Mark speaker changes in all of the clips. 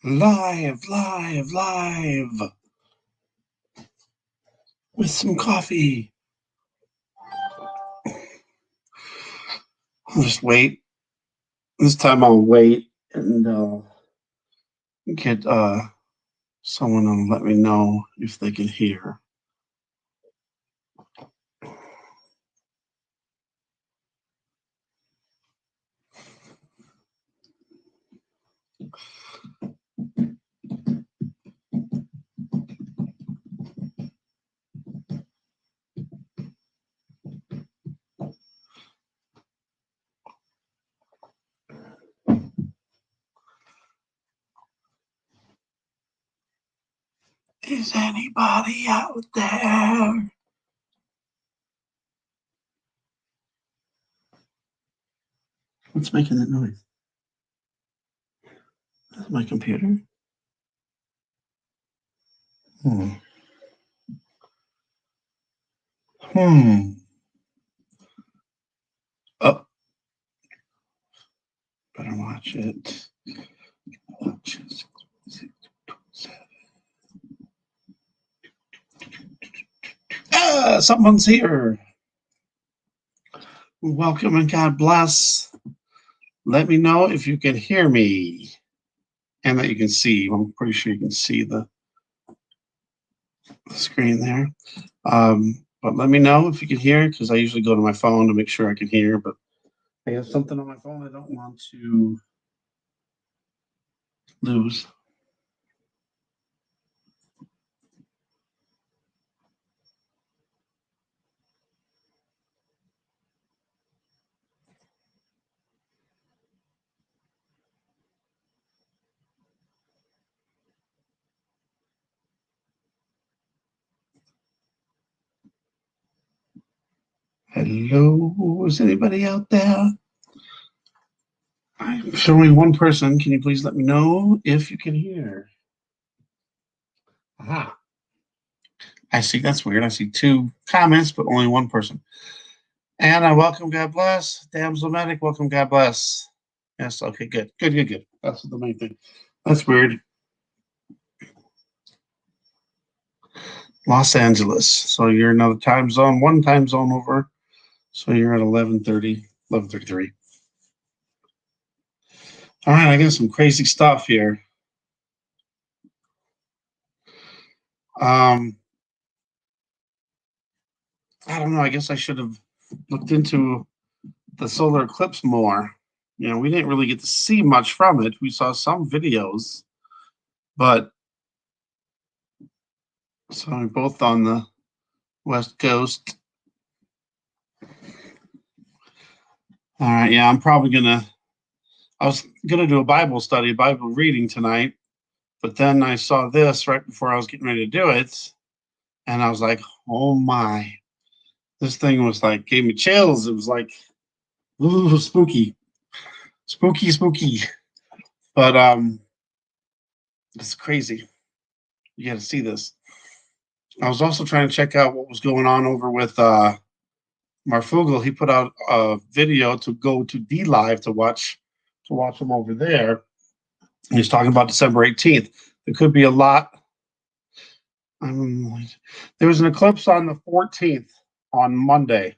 Speaker 1: Live with some coffee. I'll just wait. This time I'll wait and get someone to let me know if they can hear. Is anybody out there? What's making that noise? That's my computer. Hmm. Oh, better watch it. Watch it. Someone's here. Welcome and God bless. Let me know if you can hear me and that you can see. I'm pretty sure you can see the screen there. But let me know if you can hear, because I usually go to my phone to make sure I can hear, but I have something on my phone I don't want to lose. Hello, is anybody out there? I'm showing one person. Can you please let me know if you can hear? Aha. I see, that's weird. I see 2 comments, but only one person. And I welcome, God bless. Damsel Medic, welcome, God bless. Yes, okay, good. Good. That's the main thing. That's weird. Los Angeles. So you're another time zone, one time zone over. So you're at 11:30, 11:33. All right, I got some crazy stuff here. I don't know. I guess I should have looked into the solar eclipse more. You know, we didn't really get to see much from it. We saw some videos, but so we're both on the West Coast. All right, yeah, I was gonna do a Bible study, Bible reading tonight, but then I saw this right before I was getting ready to do it, and I was like, oh my, this thing was like, gave me chills. It was like, ooh, spooky. But it's crazy. You got to see this. I was also trying to check out what was going on over with Marfugel. He put out a video to go to D Live to watch him over there. And he's talking about December 18th. There could be a lot. There was an eclipse on the 14th on Monday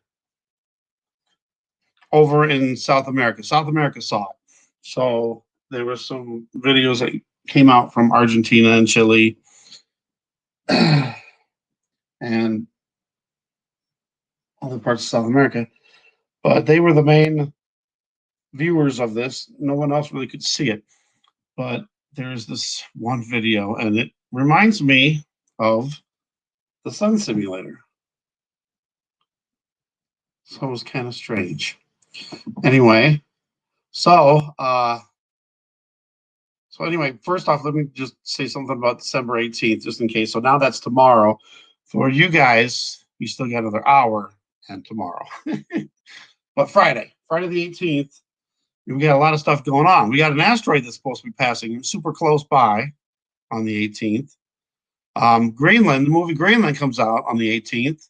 Speaker 1: over in South America. South America saw it. So there were some videos that came out from Argentina and Chile and other parts of South America. But they were the main viewers of this. No one else really could see it. But there's this one video, and it reminds me of the sun simulator. So it was kind of strange. Anyway, so first off, let me just say something about December 18th, just in case. So now that's tomorrow. For you guys, you still got another hour and tomorrow. But Friday the 18th, we got a lot of stuff going on. We got an asteroid that's supposed to be passing super close by on the 18th. Greenland, the movie Greenland comes out on the 18th.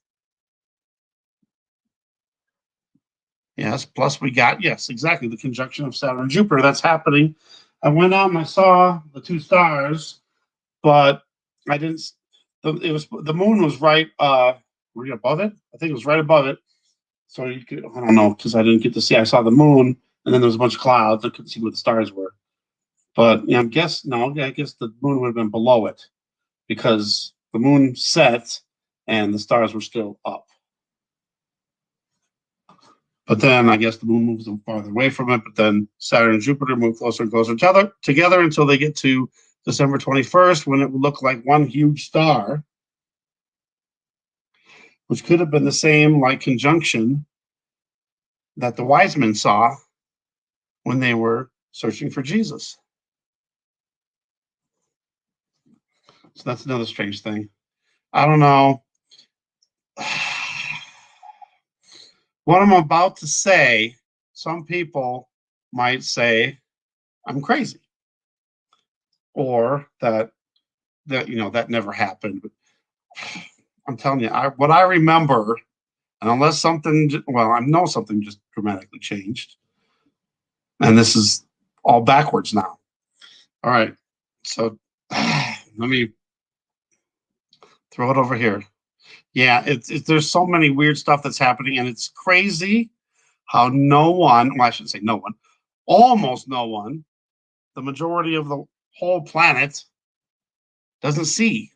Speaker 1: Yes, plus we got, yes, exactly, the conjunction of Saturn and Jupiter. That's happening I went out and I saw the two stars, but I didn't. It was the moon was right. Were you above it? I think it was right above it. So you could. I don't know because I didn't get to see. I saw the moon, and then there was a bunch of clouds. I couldn't see where the stars were. But yeah, I guess no. Yeah, I guess the moon would have been below it because the moon set and the stars were still up. But then I guess the moon moves them farther away from it. But then Saturn and Jupiter move closer and closer together until they get to December 21st, when it would look like one huge star, which could have been the same like conjunction that the wise men saw when they were searching for Jesus. So that's another strange thing. I don't know. What I'm about to say, some people might say I'm crazy, or that that never happened. But I'm telling you, what I remember, and unless I know something just dramatically changed, and this is all backwards now. All right, so let me throw it over here. Yeah, there's so many weird stuff that's happening, and it's crazy how no one, well, I shouldn't say no one, almost no one, the majority of the whole planet doesn't see.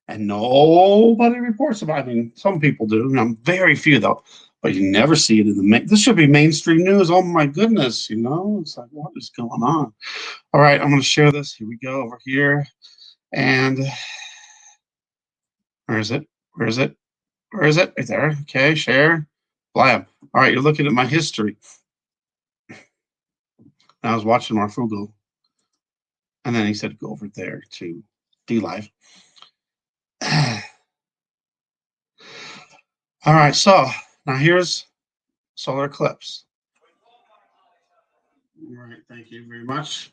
Speaker 1: And nobody reports about it. I mean, some people do. Very few, though. But you never see it in the this should be mainstream news. Oh, my goodness. It's like, what is going on? All right, I'm going to share this. Here we go over here. And where is it? Where is it? Where is it? Right there. Okay, share. Blam. All right, you're looking at my history. I was watching Marfugo, and then he said, go over there to D-Live. All right, so now here's solar eclipse. All right, thank you very much.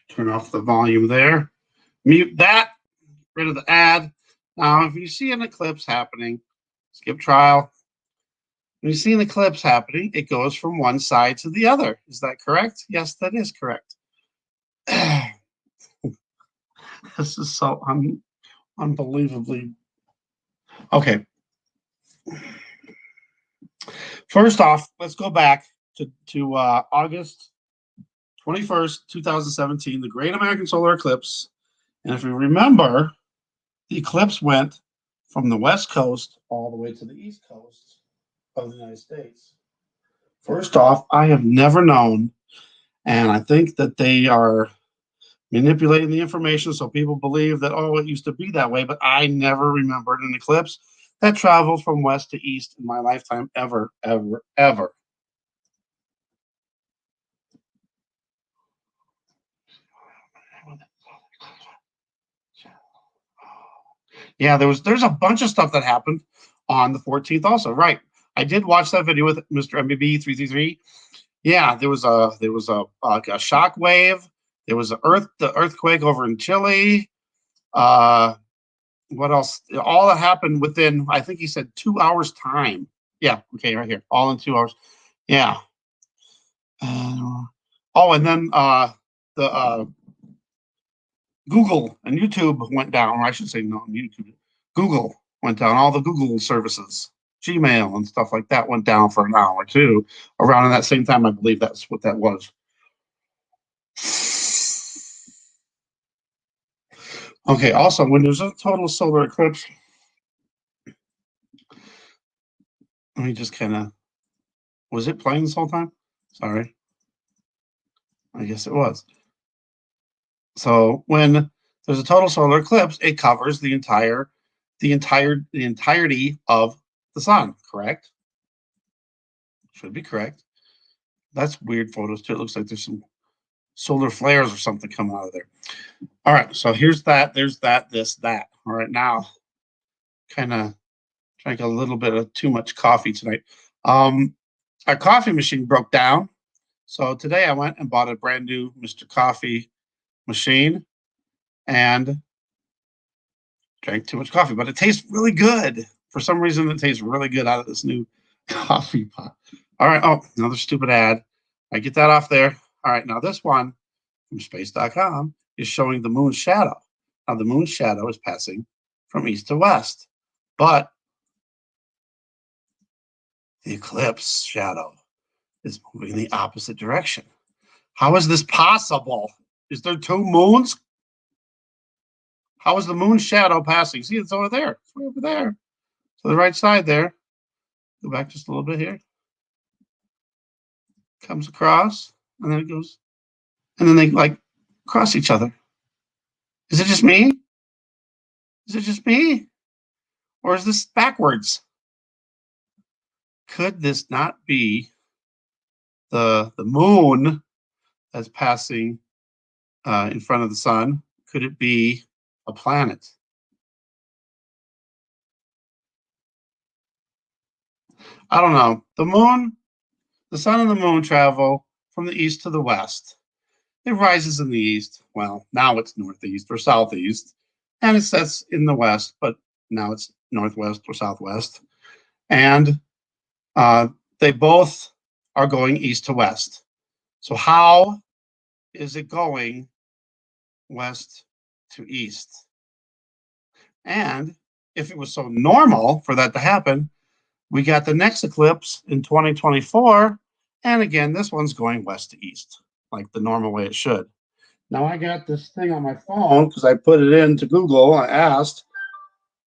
Speaker 1: Turn off the volume there. Mute that. Rid of the ad. Now, if you see an eclipse happening, skip trial. When you see an eclipse happening, it goes from one side to the other. Is that correct? Yes, that is correct. This is so unbelievably. Okay. First off, let's go back to August 21st, 2017, the Great American Solar Eclipse. And if you remember, the eclipse went from the West Coast all the way to the East Coast of the United States. First off, I have never known, and I think that they are manipulating the information so people believe that, oh, it used to be that way, but I never remembered an eclipse that traveled from west to east in my lifetime, ever, ever, ever. Yeah, there's a bunch of stuff that happened on the 14th also. Right. I did watch that video with Mr. MBB 333. Yeah, there was a shock wave. There was the earthquake over in Chile. What else? All that happened within, I think he said 2 hours time. Yeah, okay, right here. All in 2 hours. Yeah. And then the Google and YouTube went down. Or I should say no, YouTube. Google went down. All the Google services, Gmail and stuff like that went down for an hour or two. Around in that same time, I believe that's what that was. Okay, also, when there's a total solar eclipse, let me just kind of, was it playing this whole time? Sorry. I guess it was. So when there's a total solar eclipse, it covers the entirety of the sun, correct? Should be correct. That's weird photos too. It looks like there's some solar flares or something coming out of there. All right, so here's that, there's that, this, that. All right, now kind of drank a little bit of too much coffee tonight. Our coffee machine broke down. So today I went and bought a brand new Mr. Coffee machine and drank too much coffee, but it tastes really good. For some reason, it tastes really good out of this new coffee pot. All right. Oh, another stupid ad. I get that off there. All right, now this one from space.com is showing the moon's shadow. Now the moon's shadow is passing from east to west, but the eclipse shadow is moving in the opposite direction. How is this possible? Is there two moons? How is the moon's shadow passing? See, it's over there. It's way over there. To the right side there. Go back just a little bit here. Comes across, and then it goes, and then they like cross each other. Is it just me? Is it just me? Or is this backwards? Could this not be the moon that's passing in front of the sun? Could it be a planet? I don't know. The sun and the moon travel from the east to the west. It rises in the east. Well, now it's northeast or southeast, and it sets in the west, but now it's northwest or southwest. And they both are going east to west. So how is it going west to east? And if it was so normal for that to happen, we got the next eclipse in 2024. And again, this one's going west to east, like the normal way it should. Now I got this thing on my phone because I put it into Google. I asked,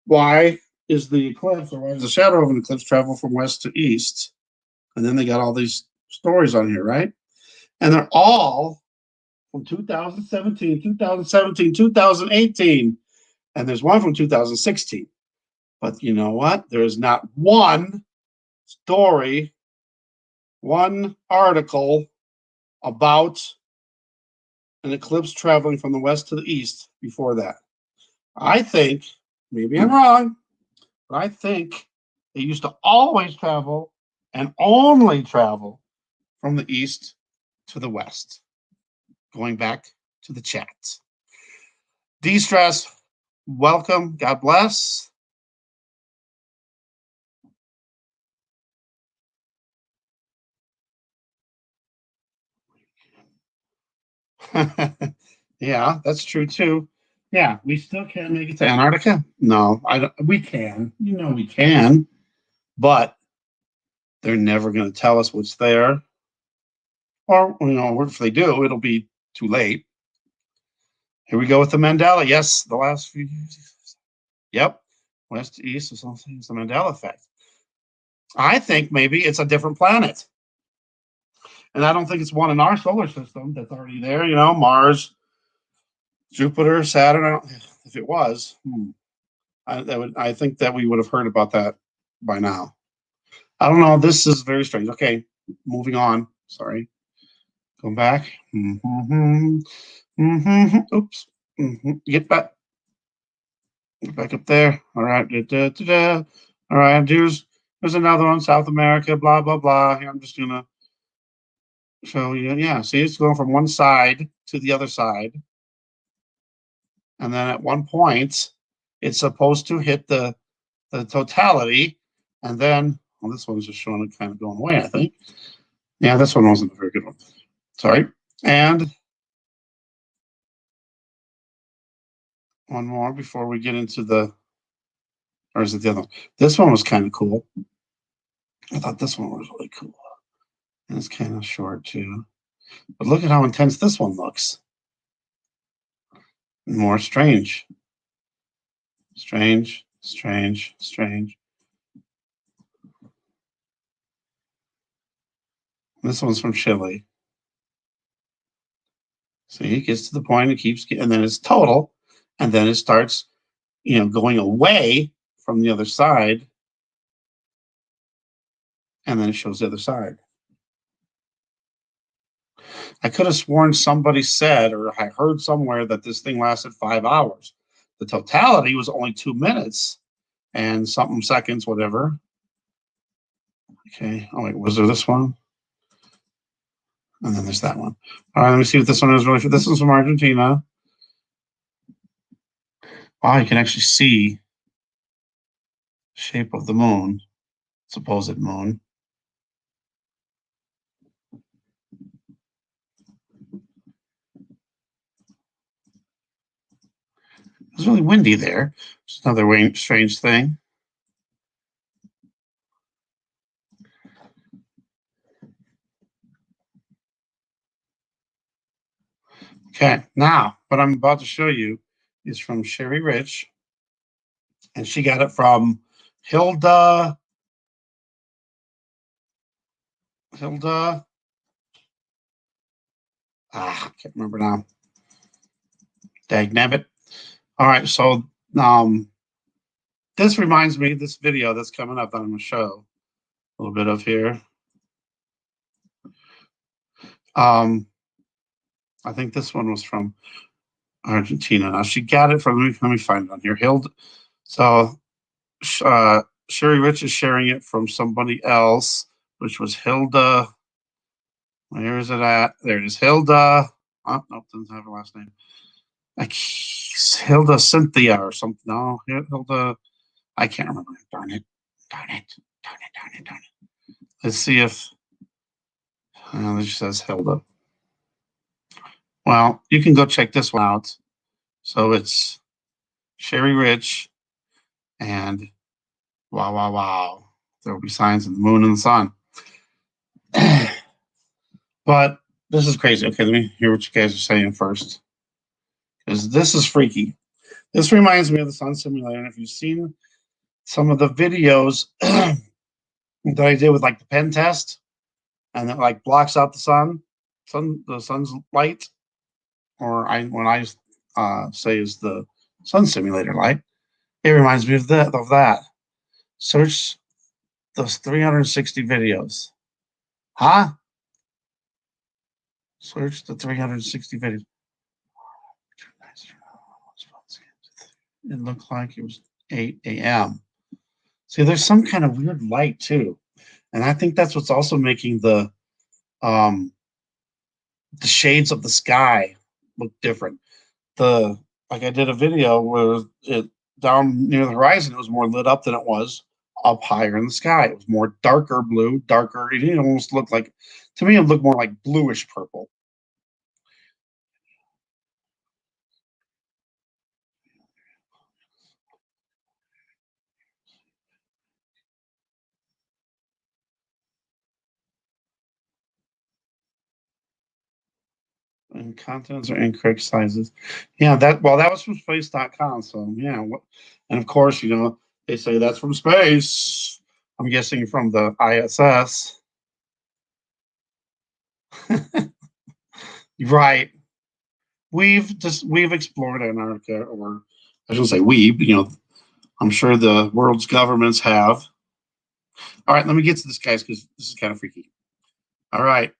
Speaker 1: why is the eclipse, or why does the shadow of an eclipse travel from west to east? And then they got all these stories on here, right? And they're all from 2017, 2018. And there's one from 2016. But you know what? There is not one story, one article about an eclipse traveling from the west to the east before that. I think, maybe I'm wrong, but I think they used to always travel and only travel from the east to the west. Going back to the chat. De-stress, welcome, God bless. Yeah, that's true too. Yeah, we still can't make it to Antarctica. No, I don't, we can. You know we can, but they're never going to tell us what's there. Or if they do, it'll be too late. Here we go with the Mandela. Yes, the last few years. Yep, west to east or something. It's the Mandela effect. I think maybe it's a different planet. And I don't think it's one in our solar system that's already there. Mars, Jupiter, Saturn. If it was, I think that we would have heard about that by now. I don't know. This is very strange. Okay, moving on. Sorry. Going back. Oops. Get back. Get back up there. All right. All right. There's another one. South America. Blah blah blah. Here, I'm just gonna show you. Yeah. See, it's going from one side to the other side, and then at one point, it's supposed to hit the totality, and then this one's just showing it kind of going away. I think. Yeah, this one wasn't a very good one. Sorry. And one more before we get into or is it the other one? This one was kind of cool. I thought this one was really cool. And it's kind of short too. But look at how intense this one looks. More strange. Strange, strange, strange. This one's from Chile. See, it gets to the point, it keeps getting, and then it's total, and then it starts, going away from the other side, and then it shows the other side. I could have sworn somebody said, or I heard somewhere, that this thing lasted 5 hours. The totality was only 2 minutes and something seconds, whatever. Okay. Oh, wait, was there this one? And then there's that one. All right, let me see what this one is really for. This one's from Argentina. Wow, you can actually see the shape of the moon, supposed moon. was really windy there. Just another strange thing. Okay, now what I'm about to show you is from Sherry Rich, and she got it from Hilda. I can't remember now. Dagnabbit. All right, so this reminds me of this video that's coming up that I'm going to show a little bit of here. I think this one was from Argentina. Now she got it from, let me find it on here. Hilda. So Sherry Rich is sharing it from somebody else, which was Hilda. Where is it at? There it is. Hilda. Oh, no, doesn't have a last name. Like Hilda Cynthia or something. No, Hilda. I can't remember. Darn it. Darn it. Darn it. Darn it. Darn it. Let's see if it says Hilda. Well, you can go check this one out. So it's Sherry Rich and wow, wow, wow. There will be signs of the moon and the sun. But this is crazy. Okay, let me hear what you guys are saying first. Because this is freaky. This reminds me of the sun simulator. And if you've seen some of the videos that I did with like the pen test, and it like blocks out the sun's light, or when I say is the sun simulator light, it reminds me of that. Search those 360 videos. Huh? Search the 360 videos. It looked like it was 8 a.m. See, there's some kind of weird light too. And I think that's what's also making the shades of the sky look different. Like I did a video where it down near the horizon, it was more lit up than it was up higher in the sky. It was more darker blue, darker. It almost looked like, to me, it looked more like bluish purple. And continents are incorrect sizes. Yeah, that was from space.com. So yeah, and of course, they say that's from space. I'm guessing from the ISS. Right. We've explored Antarctica, or I shouldn't say we, but I'm sure the world's governments have. All right, let me get to this, guys, because this is kind of freaky. All right,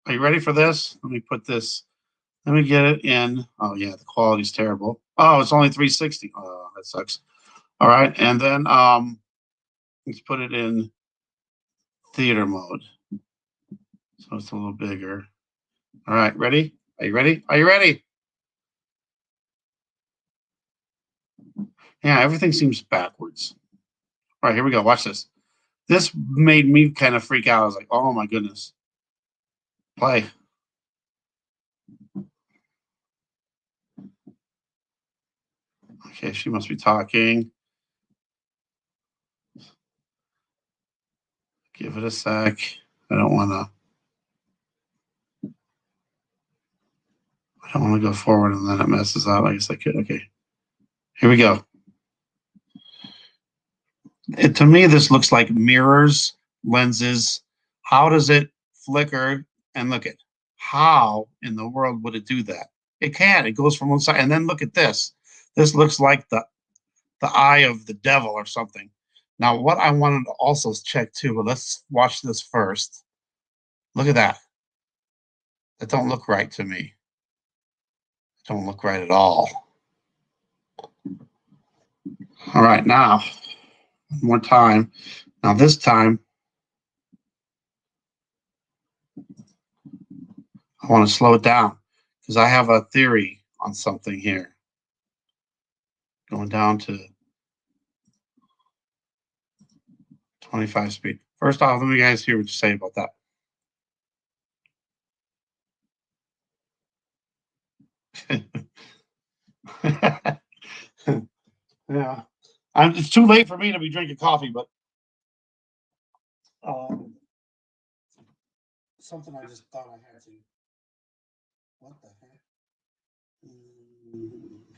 Speaker 1: are you ready for this? Let me put this. Let me get it in. Oh yeah, the quality's terrible. Oh, it's only 360. Oh, that sucks. All right, and then let's put it in theater mode, so it's a little bigger. All right, ready? Are you ready? Are you ready? Yeah, everything seems backwards. All right, here we go. Watch this. This made me kind of freak out. I was like, oh my goodness. Play. Okay, she must be talking. Give it a sec. I don't want to go forward and then it messes up. I guess I could. Okay. Here we go. To me, this looks like mirrors, lenses. How does it flicker? And look at how in the world would it do that? It can. It goes from one side. And then look at this. This looks like the eye of the devil or something. Now, what I wanted to also check too, but let's watch this first. Look at that. That don't look right to me. It don't look right at all. All right, now, one more time. Now, this time, I want to slow it down because I have a theory on something here. Going down to 25 speed. First off, let me guys hear what you say about that. Yeah. It's too late for me to be drinking coffee, but something I just thought I had to. What the heck?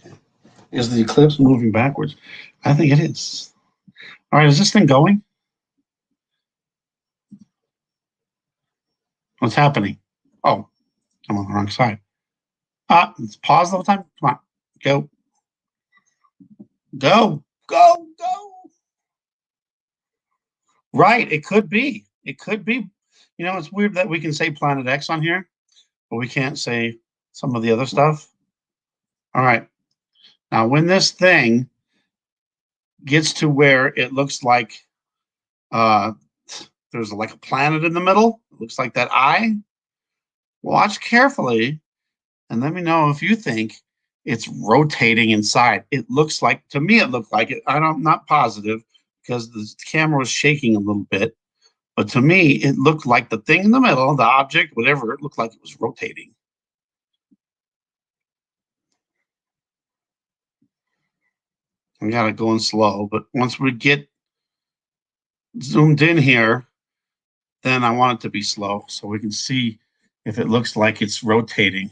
Speaker 1: Okay. Is the eclipse moving backwards? I think it is. All right, is this thing going? What's happening? Oh, I'm on the wrong side. Let's pause the whole time. Come on. Go. Go. Go. Go. Right. It could be. It could be. You know, it's weird that we can say Planet X on here, but we can't say some of the other stuff. All right. Now, when this thing gets to where it looks like uh, there's like a planet in the middle, it looks like that eye, watch carefully and let me know if you think it's rotating inside. It looks like, to me, it looked like it. I'm not positive because the camera was shaking a little bit, but to me, it looked like the thing in the middle, the object, whatever, it looked like it was rotating. We got it going slow, but once we get zoomed in here, then I want it to be slow so we can see if it looks like it's rotating.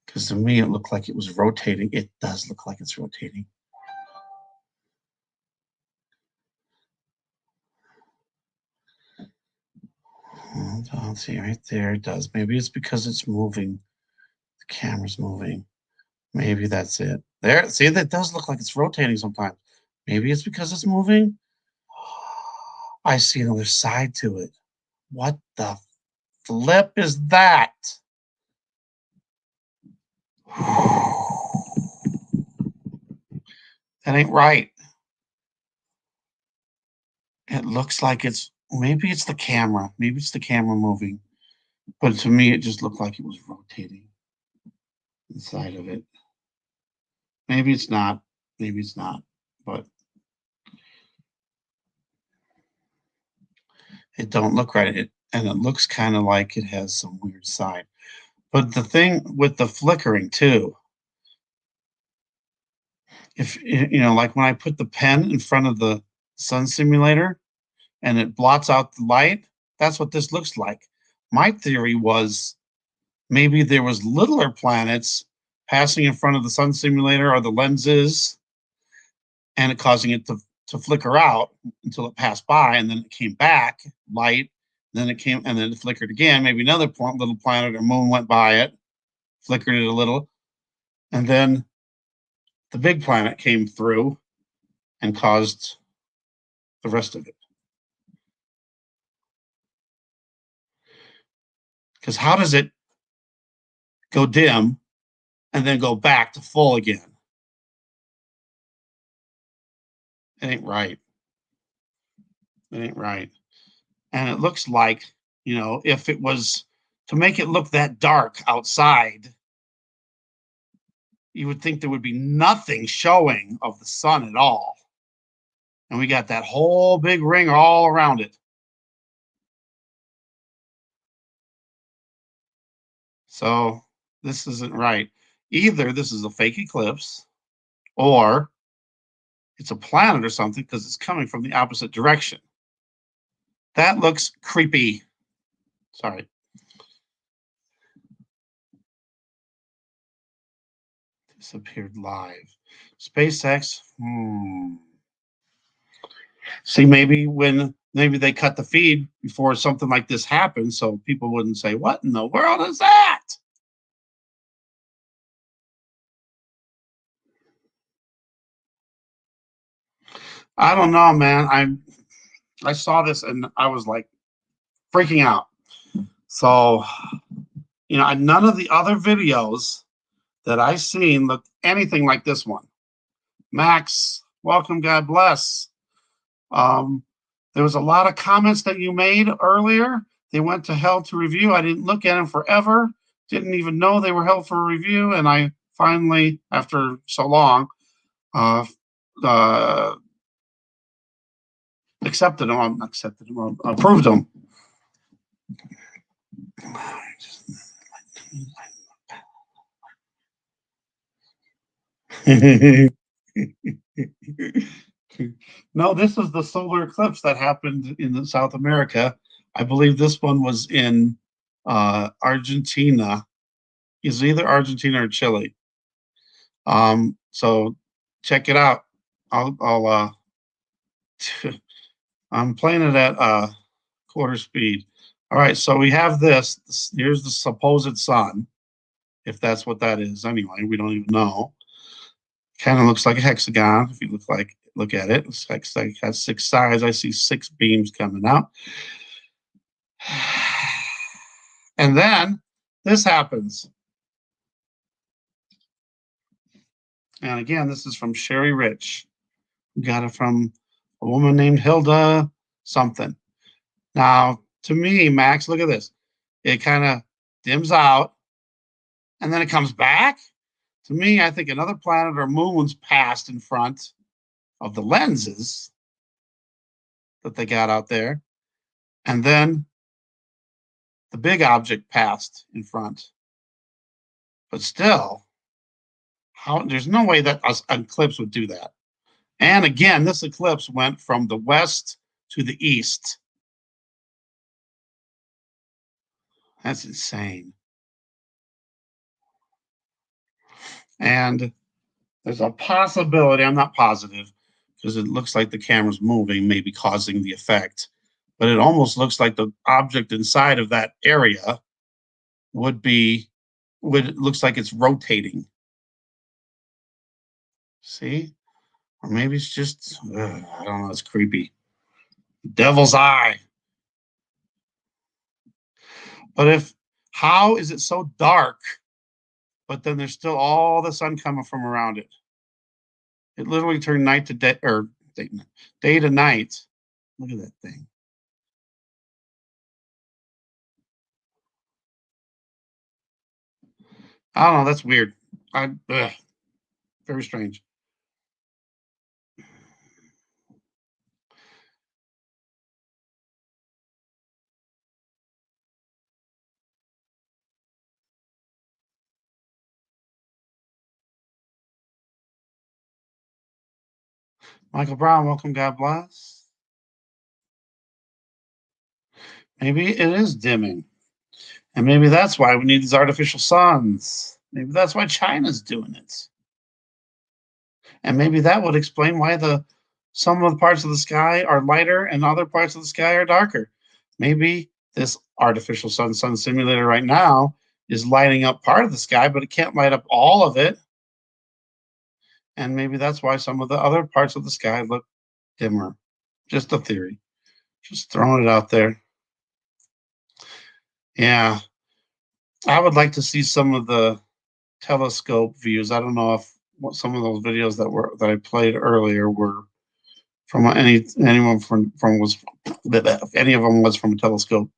Speaker 1: Because to me, it looked like it was rotating. It does look like it's rotating. I'll see right there. It does. Maybe it's because it's moving. The camera's moving. Maybe that's it. There. See, that does look like it's rotating sometimes. Maybe it's because it's moving. I see another side to it. What the flip is that? That ain't right. It looks like maybe it's the camera. Maybe it's the camera moving. But to me, it just looked like it was rotating inside of it. Maybe it's not. Maybe it's not. But it don't look right. And it looks kind of like it has some weird side. But the thing with the flickering too, if like when I put the pen in front of the sun simulator and it blots out the light, that's what this looks like. My theory was maybe there was littler planets passing in front of the sun simulator or the lenses and it causing it to flicker out until it passed by and then it came back light, then it came and then it flickered again. Maybe another little planet or moon went by it, flickered it a little, and then the big planet came through and caused the rest of it. Because how does it go dim and then go back to full again? It ain't right. It ain't right. And it looks like, if it was to make it look that dark outside, you would think there would be nothing showing of the sun at all. And we got that whole big ring all around it. So this isn't right. Either this is a fake eclipse or it's a planet or something because it's coming from the opposite direction. That looks creepy. Sorry. Disappeared live. SpaceX. See, maybe they cut the feed before something like this happened, so people wouldn't say, "What in the world is that?" I don't know, man. I saw this and I was like freaking out. So, none of the other videos that I seen looked anything like this one. Max, welcome. God bless. Um, there was a lot of comments that you made earlier. They went to hell to review. I didn't look at them forever. Didn't even know they were held for review. And I finally, after so long, uh, uh, accepted them. Approved them. No, this is the solar eclipse that happened in South America. I believe this one was in Argentina. It's either Argentina or Chile. So check it out. I'll I'm playing it at quarter speed. All right, so we have this. Here's the supposed sun, if that's what that is. Anyway, we don't even know. Kind of looks like a hexagon. If you look at it, it's like it has 6 sides. I see 6 beams coming out, and then this happens. And again, this is from Sherry Rich. We got it from a woman named Hilda something. Now, to me, Max, look at this. It kind of dims out and then it comes back. To me, I think another planet or moon's passed in front of the lenses that they got out there. And then the big object passed in front. But still, there's no way that an eclipse would do that. And again, this eclipse went from the west to the east. That's insane. And there's a possibility, I'm not positive, because it looks like the camera's moving, maybe causing the effect. But it almost looks like the object inside of that area looks like it's rotating. See? Or maybe it's just, I don't know, it's creepy. Devil's eye. But how is it so dark, but then there's still all the sun coming from around it? It literally turned night to day, or day to night. Look at that thing. I don't know. That's weird. Very strange. Michael Brown, welcome. God bless. Maybe it is dimming. And maybe that's why we need these artificial suns. Maybe that's why China's doing it. And maybe that would explain why some of the parts of the sky are lighter and other parts of the sky are darker. Maybe this artificial sun simulator right now is lighting up part of the sky, but it can't light up all of it. And maybe that's why some of the other parts of the sky look dimmer. Just a theory. Just throwing it out there. Yeah. I would like to see some of the telescope views. I don't know if some of those videos that I played earlier were from anyone from was if any of them was from a telescope.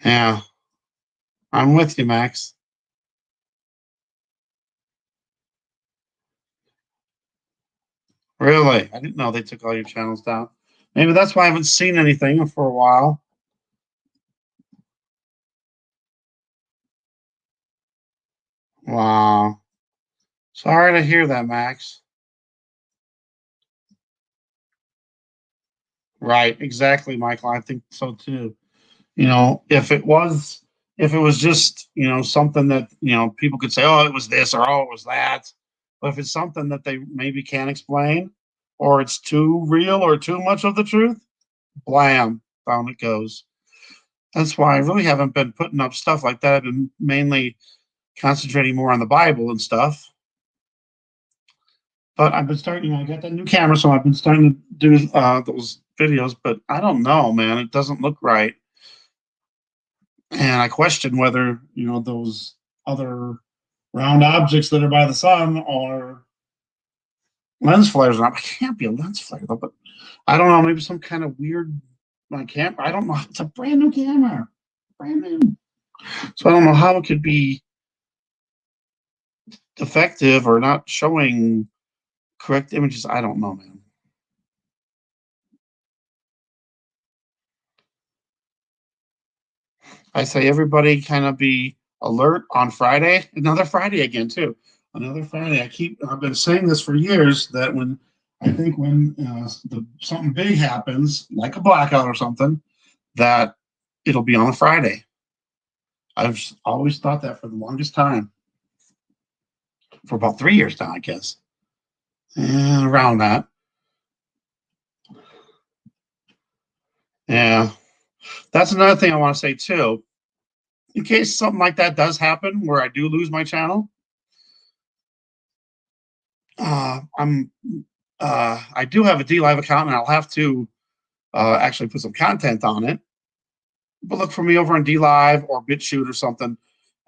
Speaker 1: Yeah, I'm with you, Max. Really, I didn't know they took all your channels down. Maybe that's why I haven't seen anything for a while. Wow. Sorry to hear that, Max. Right, exactly, Michael. I think so too. If it was just, something that, people could say, oh, it was this or oh, it was that. But if it's something that they maybe can't explain, or it's too real or too much of the truth, blam, down it goes. That's why I really haven't been putting up stuff like that. I've been mainly concentrating more on the Bible and stuff. But I've been starting, I got that new camera, so I've been starting to do those videos. But I don't know, man. It doesn't look right. And I question whether, those other round objects that are by the sun are lens flares or not. It can't be a lens flare, though. But I don't know. Maybe some kind of weird, my camera. I don't know. It's a brand new camera. Brand new. So I don't know how it could be defective or not showing correct images. I don't know, man. I say everybody kind of be alert on Friday. Another Friday again too. Another Friday. I've been saying this for years that when something big happens, like a blackout or something, that it'll be on a Friday. I've always thought that for the longest time, for about 3 years now, I guess, and around that. Yeah, that's another thing I want to say too. In case something like that does happen, where I do lose my channel, I do have a DLive account, and I'll have to actually put some content on it. But look for me over on DLive or BitChute or something.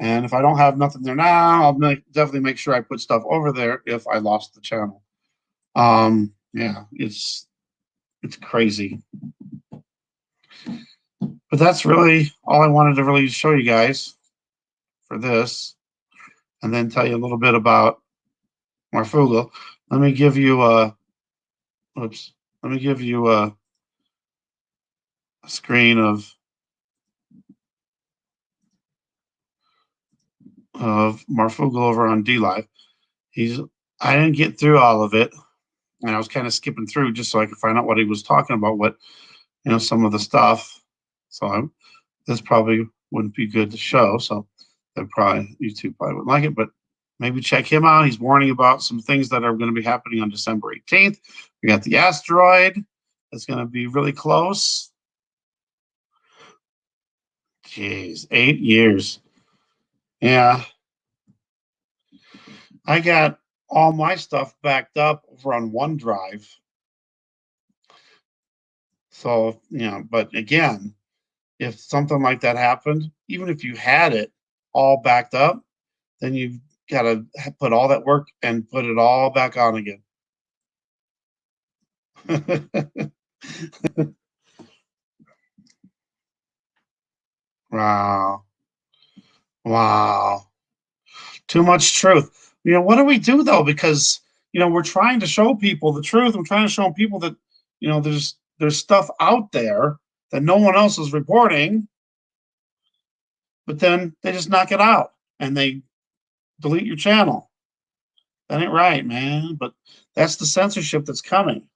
Speaker 1: And if I don't have nothing there now, I'll definitely make sure I put stuff over there if I lost the channel. Yeah, it's crazy. But that's really all I wanted to really show you guys for this, and then tell you a little bit about Marfugo. Let me give you a screen of Marfugo over on DLive. I didn't get through all of it, and I was kind of skipping through just so I could find out what he was talking about, some of the stuff. So this probably wouldn't be good to show. So YouTube probably wouldn't like it, but maybe check him out. He's warning about some things that are going to be happening on December 18th. We got the asteroid that's going to be really close. Jeez, 8 years. Yeah. I got all my stuff backed up over on OneDrive. So, but again, if something like that happened, even if you had it all backed up, then you've got to put all that work and put it all back on again. Wow. Wow. Too much truth. What do we do though? Because, we're trying to show people the truth. We're trying to show people that, there's stuff out there that no one else is reporting, but then they just knock it out and they delete your channel. That ain't right, man. But that's the censorship that's coming.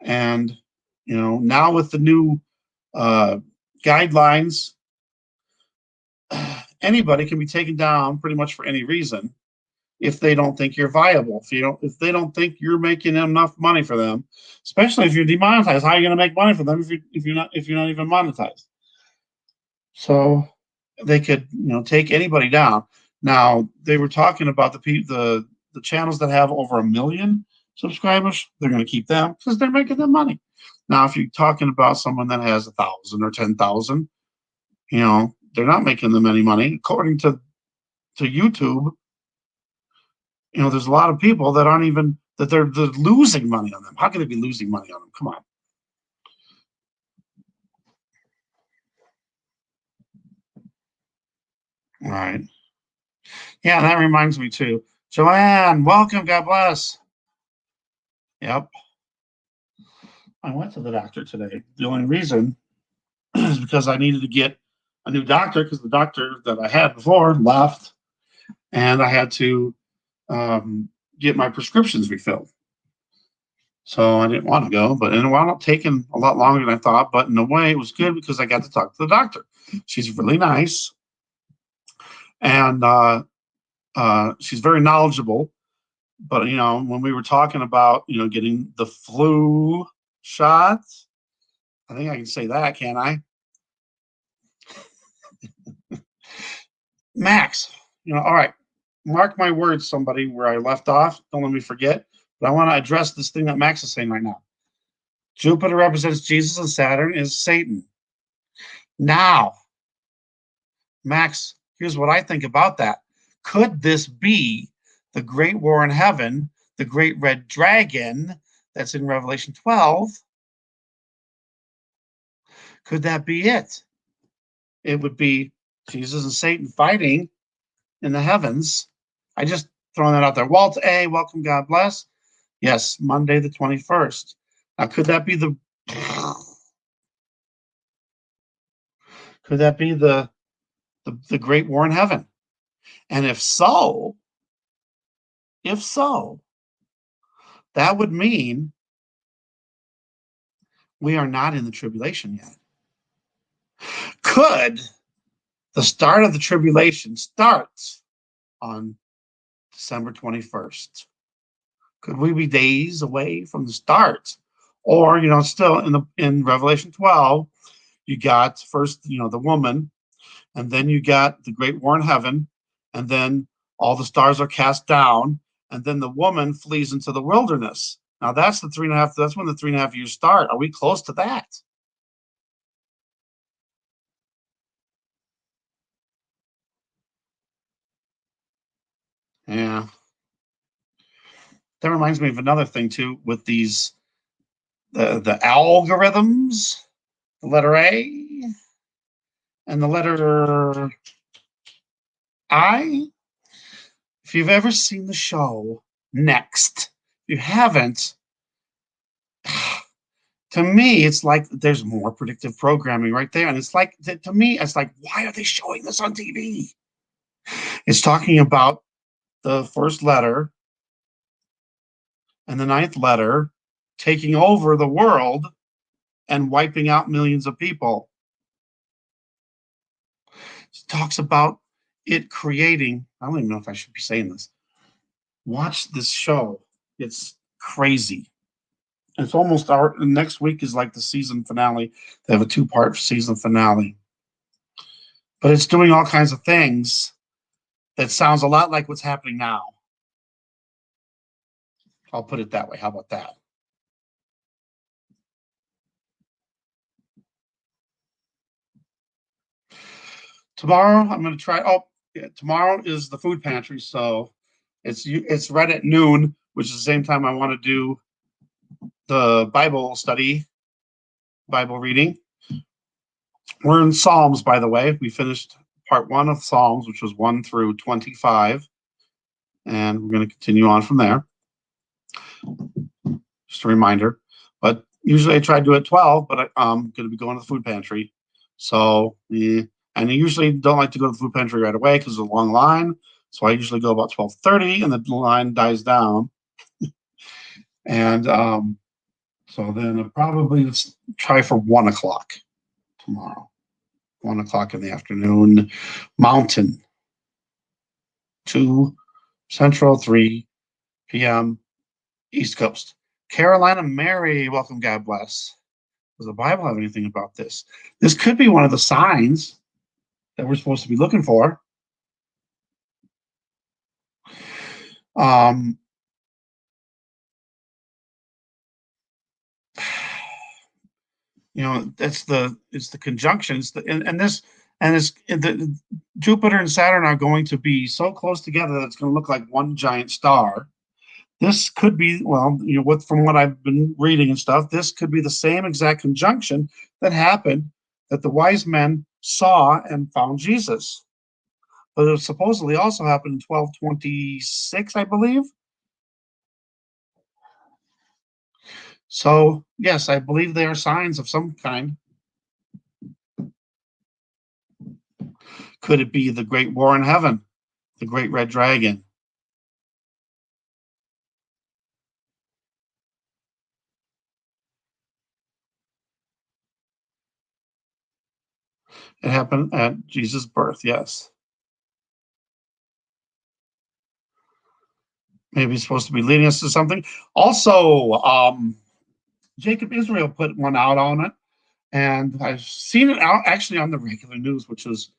Speaker 1: And, now with the new guidelines, anybody can be taken down pretty much for any reason if they don't think you're viable. If they don't think you're making enough money for them, especially if you're demonetized, how are you going to make money for them if you're not even monetized? So they could take anybody down. Now they were talking about the channels that have over 1 million subscribers. They're going to keep them because they're making them money. Now, if you're talking about someone that has 1,000 or 10,000, they're not making them any money. According to YouTube, there's a lot of people that aren't even they're losing money on them. How can they be losing money on them? Come on. All right. Yeah, that reminds me too. Joanne, welcome. God bless. Yep. I went to the doctor today. The only reason is because I needed to get a new doctor because the doctor that I had before left, and I had to get my prescriptions refilled. So I didn't want to go, but it wound up taking a lot longer than I thought. But in a way, it was good because I got to talk to the doctor. She's really nice, and she's very knowledgeable. But when we were talking about getting the flu shot, I think I can say that, can't I? Max, all right. Mark my words, somebody, where I left off. Don't let me forget. But I want to address this thing that Max is saying right now. Jupiter represents Jesus and Saturn is Satan. Now, Max, here's what I think about that. Could this be the great war in heaven, the great red dragon that's in Revelation 12? Could that be it? It would be Jesus and Satan fighting in the heavens. I just throwing that out there. Walt A., welcome, God bless. Yes, Monday the 21st. Now, could that be Could that be the great war in heaven? And if so, that would mean we are not in the tribulation yet. Could the start of the tribulation start on December 21st? Could we be days away from the start? Or, still in Revelation 12, you got first, the woman, and then you got the great war in heaven, and then all the stars are cast down, and then the woman flees into the wilderness. Now that's that's when the 3.5 years start. Are we close to that? Yeah. That reminds me of another thing too, with these the algorithms, the letter A and the letter I. If you've ever seen the show Next, if you haven't, to me, it's like there's more predictive programming right there. And it's like, to me, it's like, why are they showing this on TV? It's talking about the first letter and the ninth letter taking over the world and wiping out millions of people. It talks about it creating, I don't even know if I should be saying this. Watch this show. It's crazy. It's almost next week is like the season finale. They have a 2-part season finale. But it's doing all kinds of things that sounds a lot like what's happening now. I'll put it that way. How about that? Tomorrow, I'm going to try. Oh, yeah, tomorrow is the food pantry. So it's right at noon, which is the same time I want to do the Bible study, Bible reading. We're in Psalms, by the way. We finished part 1 of Psalms, which was 1 through 25. And we're going to continue on from there. Just a reminder. But usually I try to do it 12, but I'm going to be going to the food pantry. So, and I usually don't like to go to the food pantry right away because there's a long line. So I usually go about 12:30 and the line dies down. And so then I'll probably try for 1 o'clock tomorrow. 1 o'clock in the afternoon. Mountain. 2 Central, 3 p.m. East Coast. Carolina Mary, welcome, God bless. Does the Bible have anything about this? This could be one of the signs that we're supposed to be looking for. It's the conjunctions, the Jupiter and Saturn are going to be so close together that it's going to look like one giant star. This could be, from what I've been reading and stuff, this could be the same exact conjunction that happened that the wise men saw and found Jesus. But it supposedly also happened in 1226, I believe. So, yes, I believe they are signs of some kind. Could it be the great war in heaven, the great red dragon? It happened at Jesus' birth, yes. Maybe it's supposed to be leading us to something. Also, Jacob Israel put one out on it, and I've seen it out actually on the regular news, which was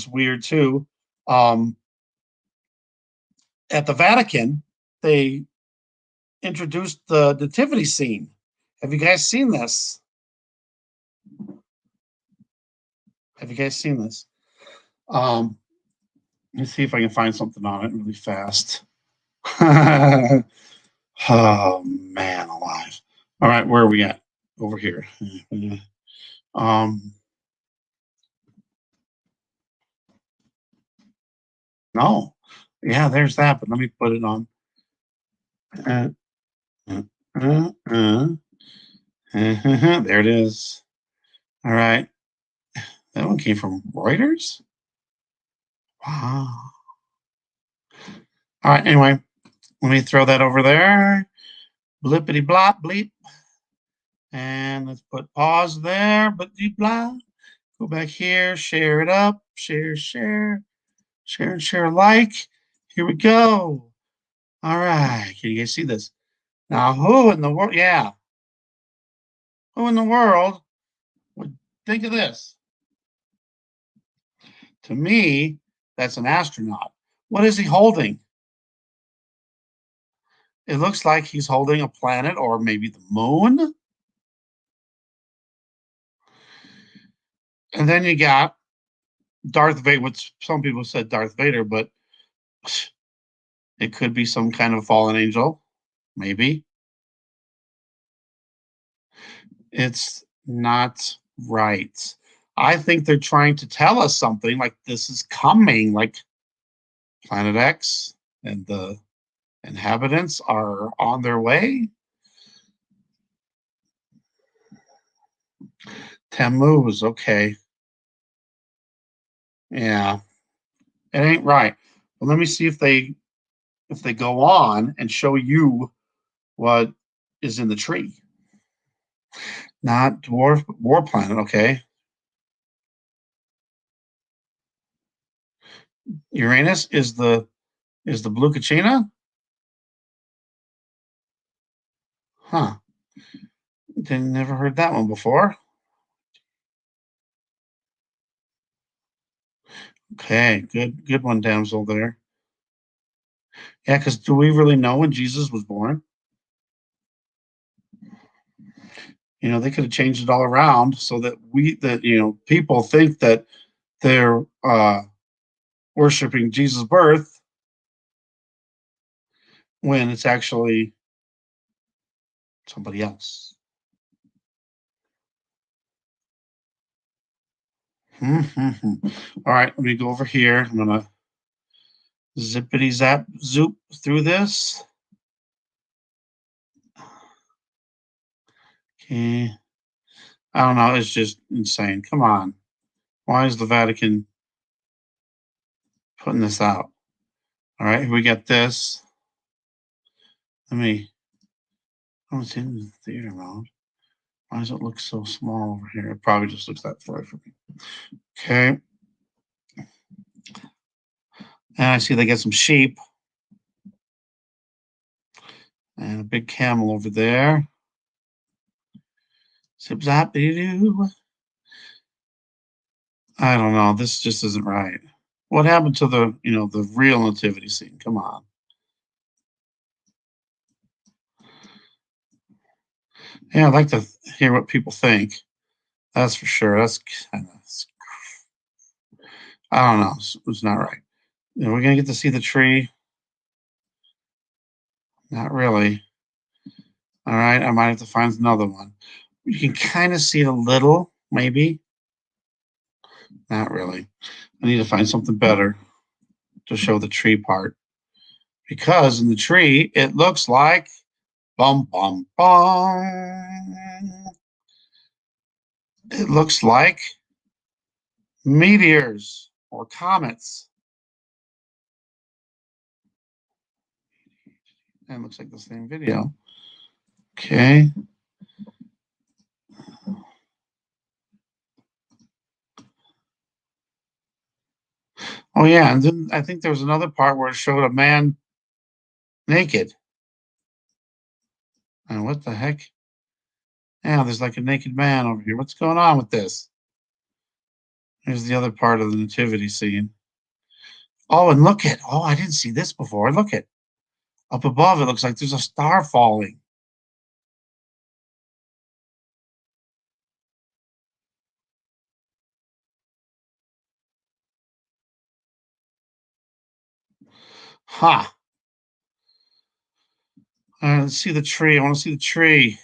Speaker 1: weird too. At the Vatican, they introduced the nativity scene. Have you guys seen this? Have you guys seen this? Let's see if I can find something on it really fast. Oh man, alive! All right, where are we at? Over here. No, yeah, there's that. But let me put it on. There it is. All right, That one came from Reuters. Wow. All right. Anyway, let me throw that over there. Blippity blop bleep. And let's put pause there. Blippity blah. Go back here. Share it up. Share, share, share, and share alike. Here we go. All right. Can you guys see this? Now, who in the world? Yeah. Who in the world would think of this? To me, that's an astronaut. What is he holding? It looks like he's holding a planet or maybe the moon. And then you got Darth Vader, which some people said Darth Vader, but it could be some kind of fallen angel, maybe. It's not right. I think they're trying to tell us something like this is coming, like Planet X and the inhabitants are on their way. Tammuz, okay. Yeah, it ain't right. But let me see if they go on and show you what is in the tree. Not dwarf war planet, okay. Uranus is the blue Kachina? Huh. Didn't never heard that one before. Okay, good one, damsel there. Yeah, because do we really know when Jesus was born? You know, they could have changed it all around so that people think that they're worshiping Jesus' birth when it's actually somebody else. All right, let me go over here. I'm gonna zippity zap zoop through this. Okay. I don't know. It's just insane. Come on. Why is the Vatican putting this out? All right, we got this. Oh, it's in the theater mode. Why does it look so small over here? It probably just looks that far for me. Okay. And I see they got some sheep and a big camel over there. Zip zap doo. I don't know. This just isn't right. What happened to the real nativity scene? Come on. Yeah, I'd like to hear what people think. That's for sure. That's kind of, I don't know. It's not right. We're gonna get to see the tree. Not really. All right, I might have to find another one. You can kind of see it a little, maybe. Not really. I need to find something better to show the tree part. Because in the tree, it looks like bum bum bum. It looks like meteors or comets. And it looks like the same video. Okay. Oh yeah, and then I think there was another part where it showed a man naked. And what the heck? Yeah, there's like a naked man over here. What's going on with this? Here's the other part of the nativity scene. Oh, and look at, oh, I didn't see this before. Look at up above, it looks like there's a star falling. Ha. Let's see the tree. I want to see the tree.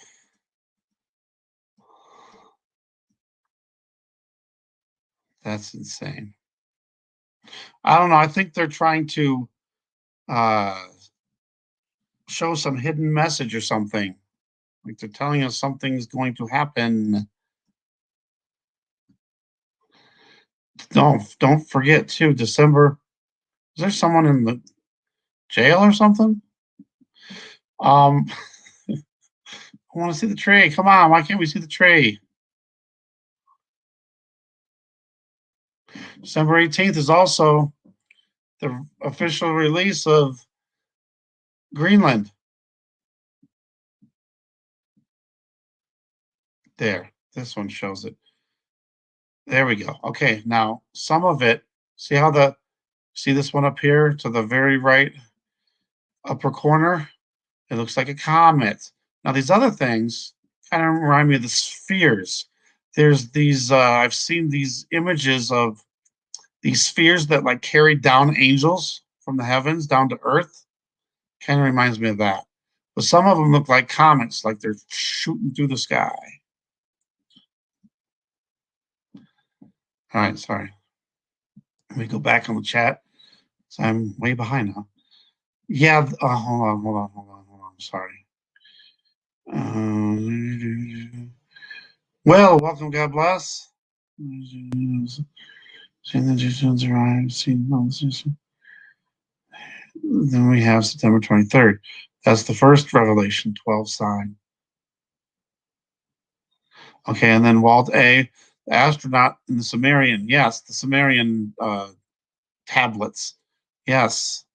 Speaker 1: That's insane. I don't know. I think they're trying to uh, show some hidden message or something. Like they're telling us something's going to happen. Don't forget too, December. Is there someone in the jail or something? I want to see the tree. Come on, why can't we see the tree? December 18th is also the official release of Greenland. There, this one shows it. There we go. Okay, now some of it, see this one up here to the very right upper corner? It looks like a comet. Now these other things kind of remind me of the spheres. There's these, I've seen these images of these spheres that like carry down angels from the heavens down to earth. Kind of reminds me of that. But some of them look like comets, like they're shooting through the sky. All right, sorry. Let me go back on the chat. So I'm way behind now. Yeah, hold on. Sorry. Well, welcome. God bless. Then we have September 23rd. That's the first revelation, 12 sign. Okay, and then Walt A., the astronaut in the Sumerian. Yes, the Sumerian tablets. Yes.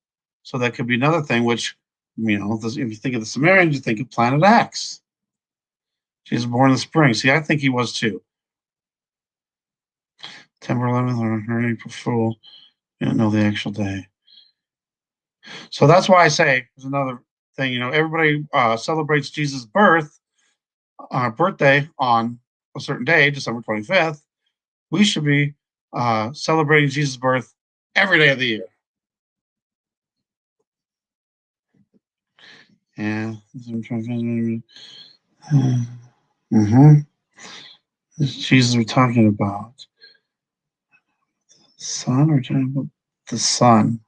Speaker 1: So that could be another thing, which, if you think of the Sumerians, you think of Planet X. Jesus born in the spring. See, I think he was too. September 11th or April Fool. You don't know the actual day. So that's why I say, there's another thing, everybody celebrates Jesus' birthday on a certain day, December 25th. We should be celebrating Jesus' birth every day of the year. Yeah. Mm-hmm. This Jesus we're talking about. Sun, we're talking about the sun.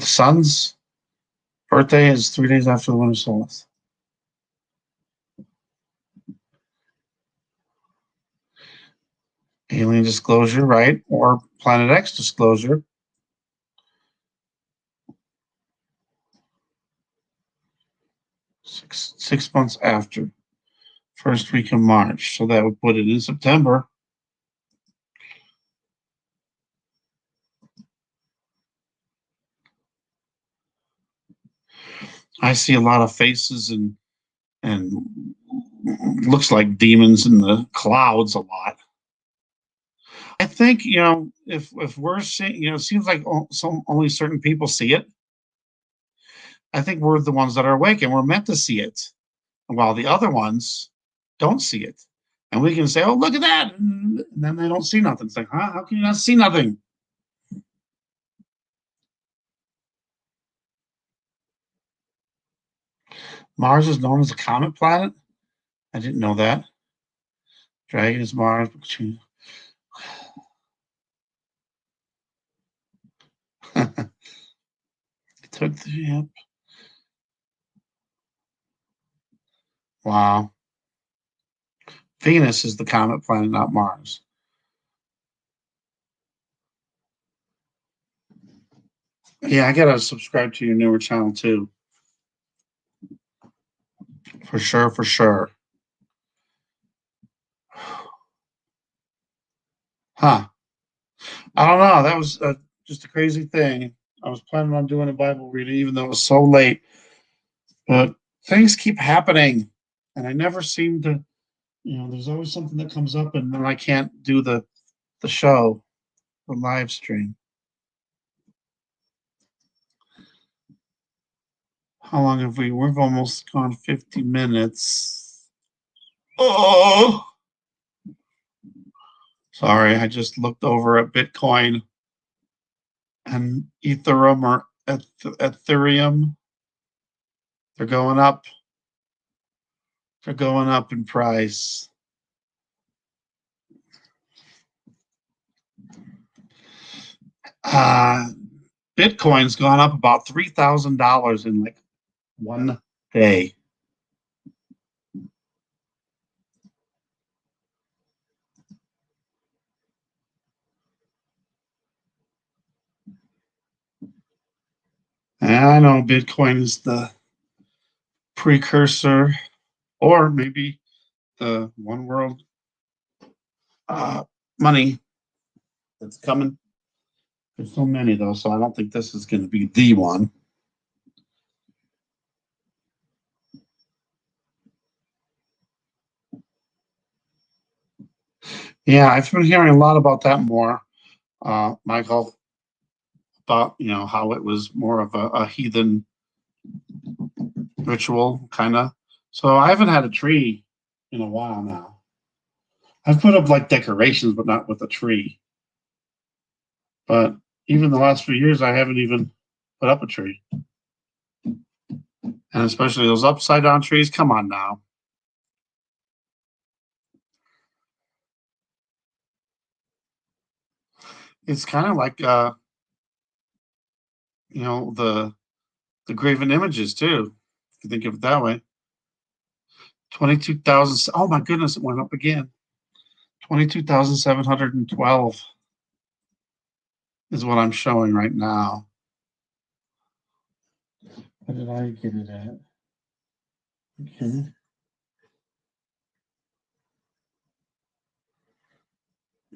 Speaker 1: Sun's birthday is 3 days after the winter solstice. Alien disclosure, right? Or Planet X disclosure. Six months after. First week of March. So that would put it in September. I see a lot of faces and looks like demons in the clouds a lot. I think, if we're seeing, it seems like only certain people see it. I think we're the ones that are awake and we're meant to see it, while the other ones don't see it. And we can say, oh, look at that. And then they don't see nothing. It's like, huh? How can you not see nothing? Mars is known as a comet planet. I didn't know that. Dragon is Mars. Took the ship. Wow. Venus is the comet planet, not Mars. Yeah, I gotta subscribe to your newer channel too. For sure, for sure. Huh. I don't know. That was just a crazy thing. I was planning on doing a Bible reading, even though it was so late. But things keep happening, and I never seem to. There's always something that comes up, and then I can't do the show, the live stream. How long have we? We've almost gone 50 minutes. Oh, sorry. I just looked over at Bitcoin and Ethereum or Ethereum. They're going up. They're going up in price. Bitcoin's gone up about $3,000 in like one day. Yeah, I know Bitcoin is the precursor, or maybe the one world uh, money that's coming. There's so many though, so I don't think this is going to be the one. Yeah, I've been hearing a lot about that more, Michael, about how it was more of a heathen ritual kind of. So I haven't had a tree in a while now. I've put up like decorations, but not with a tree. But even the last few years, I haven't even put up a tree. And especially those upside down trees. Come on now. It's kind of like the graven images too. If you think of it that way. 22,000. Oh my goodness, it went up again. 22,712 is what I'm showing right now. What did I get it at? Okay.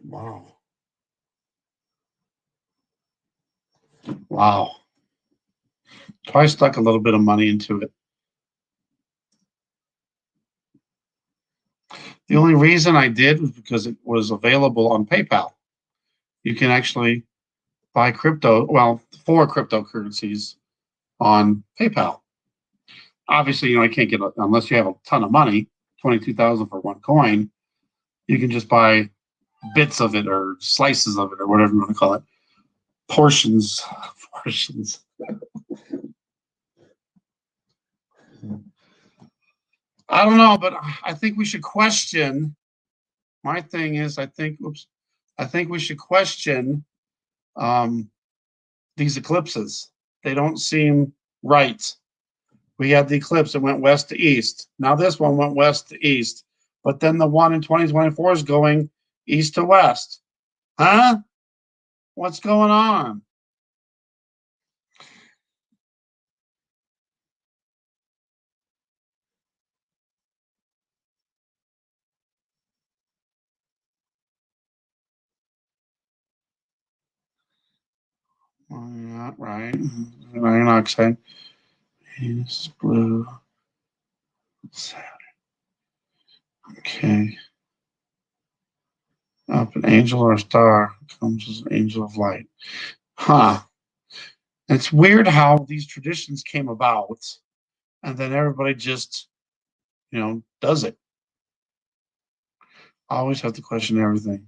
Speaker 1: Wow. Wow. So I stuck a little bit of money into it. The only reason I did was because it was available on PayPal. You can actually buy four cryptocurrencies on PayPal. Obviously, I can't get it unless you have a ton of money, 22,000 for one coin. You can just buy bits of it or slices of it or whatever you want to call it. Portions. Portions. I don't know, but I think we should question. My thing is, I think we should question um, these eclipses. They don't seem right. We had the eclipse that went west to east. Now this one went west to east, but then the one in 2024 is going east to west. Huh? What's going on? Not right. Iron oxide. Venus, blue. Saturn. Okay. Up an angel or a star comes as an angel of light. Huh. It's weird how these traditions came about, and then everybody just, does it. I always have to question everything.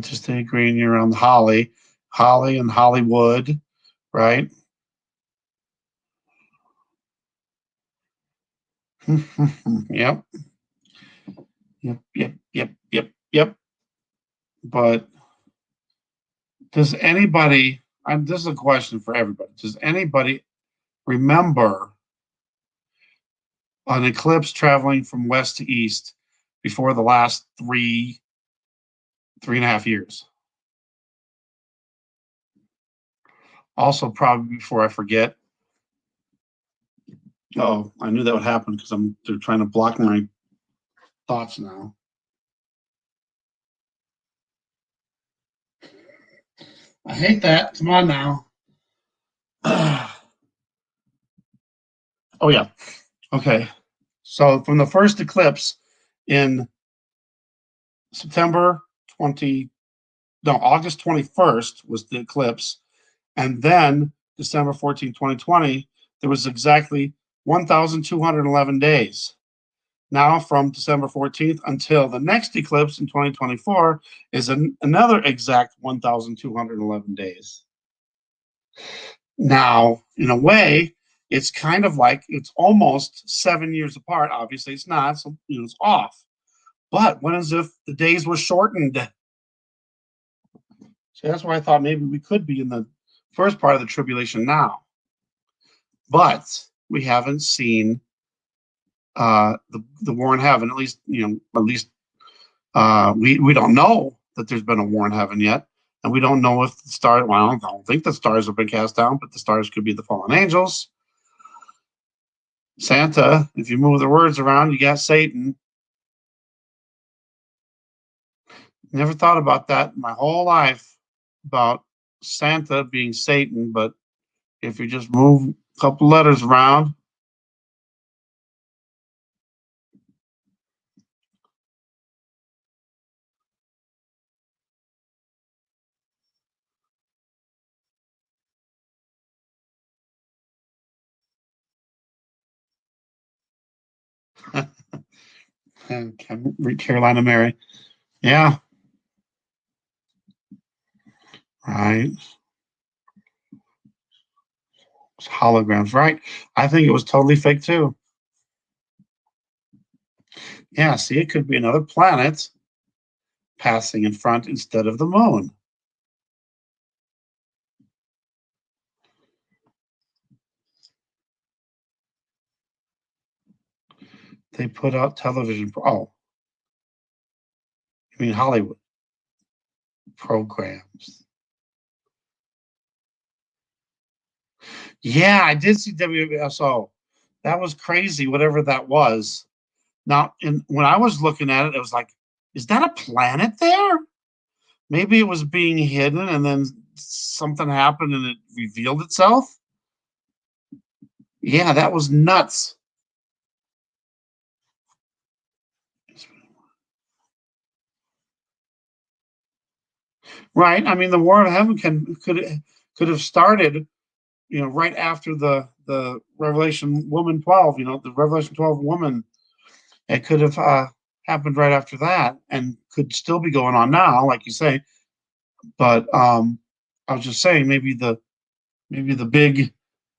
Speaker 1: Just stay green year around holly and Hollywood, right? Yep, yep. But does anybody? This is a question for everybody. Does anybody remember an eclipse traveling from west to east before the last 3.5 years? Also, probably before I forget. Oh, I knew that would happen because they're trying to block my thoughts now. I hate that. Come on now. Oh yeah. Okay. So from the first eclipse in September 20, no, August 21st was the eclipse. And then December 14, 2020, there was exactly 1,211 days. Now from December 14th until the next eclipse in 2024 is another exact 1,211 days. Now, in a way, it's kind of like it's almost 7 years apart. Obviously, it's not, so it's off. But what as if the days were shortened? So that's why I thought maybe we could be in the first part of the tribulation now. But we haven't seen the war in heaven. At least we don't know that there's been a war in heaven yet. And we don't know if the stars, well, I don't think the stars have been cast down, but the stars could be the fallen angels. Santa, if you move the words around, you got Satan. Never thought about that my whole life about Santa being Satan, but if you just move a couple letters around, and Carolina Mary. Yeah, right. It's holograms, right? I think it was totally fake too. Yeah, see, it could be another planet passing in front instead of the moon. They put out television. Oh, I mean Hollywood programs. Yeah, I did see WSO. That was crazy, whatever that was. Now, when I was looking at it, it was like, is that a planet there? Maybe it was being hidden and then something happened and it revealed itself. Yeah, that was nuts. Right. I mean, the War of Heaven could have started, right after the Revelation Woman 12. The Revelation 12 woman. It could have happened right after that, and could still be going on now, like you say. But I was just saying, maybe the big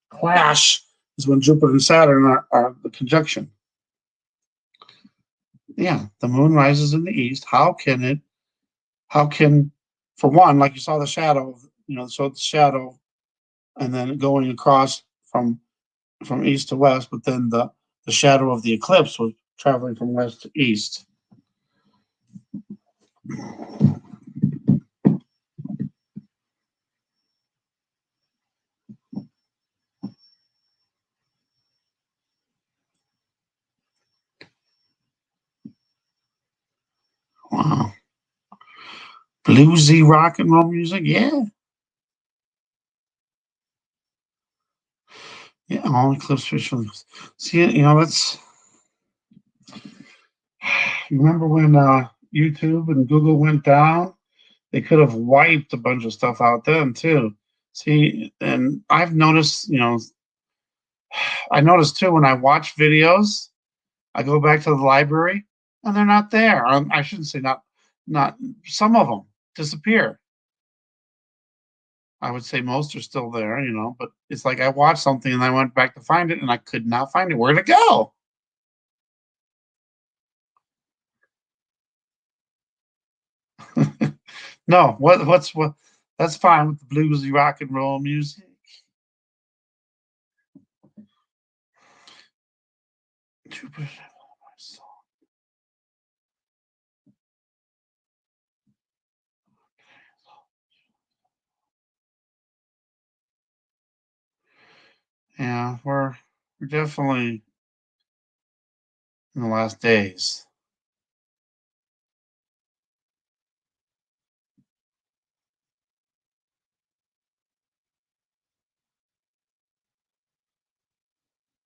Speaker 1: clash is when Jupiter and Saturn are the conjunction. Yeah, the moon rises in the east. How can, for one, like you saw the shadow, so the shadow, and then going across from east to west, but then the shadow of the eclipse was traveling from west to east. Wow. Bluesy rock and roll music, yeah. Yeah, all eclipse visual. See, that's. You remember when YouTube and Google went down? They could have wiped a bunch of stuff out then too. See, and I've noticed, I noticed too when I watch videos, I go back to the library and they're not there. I shouldn't say not some of them disappear. I would say most are still there, but it's like I watched something and I went back to find it and I could not find it. Where'd it go? No, what? That's fine with the bluesy rock and roll music. Yeah, we're definitely in the last days.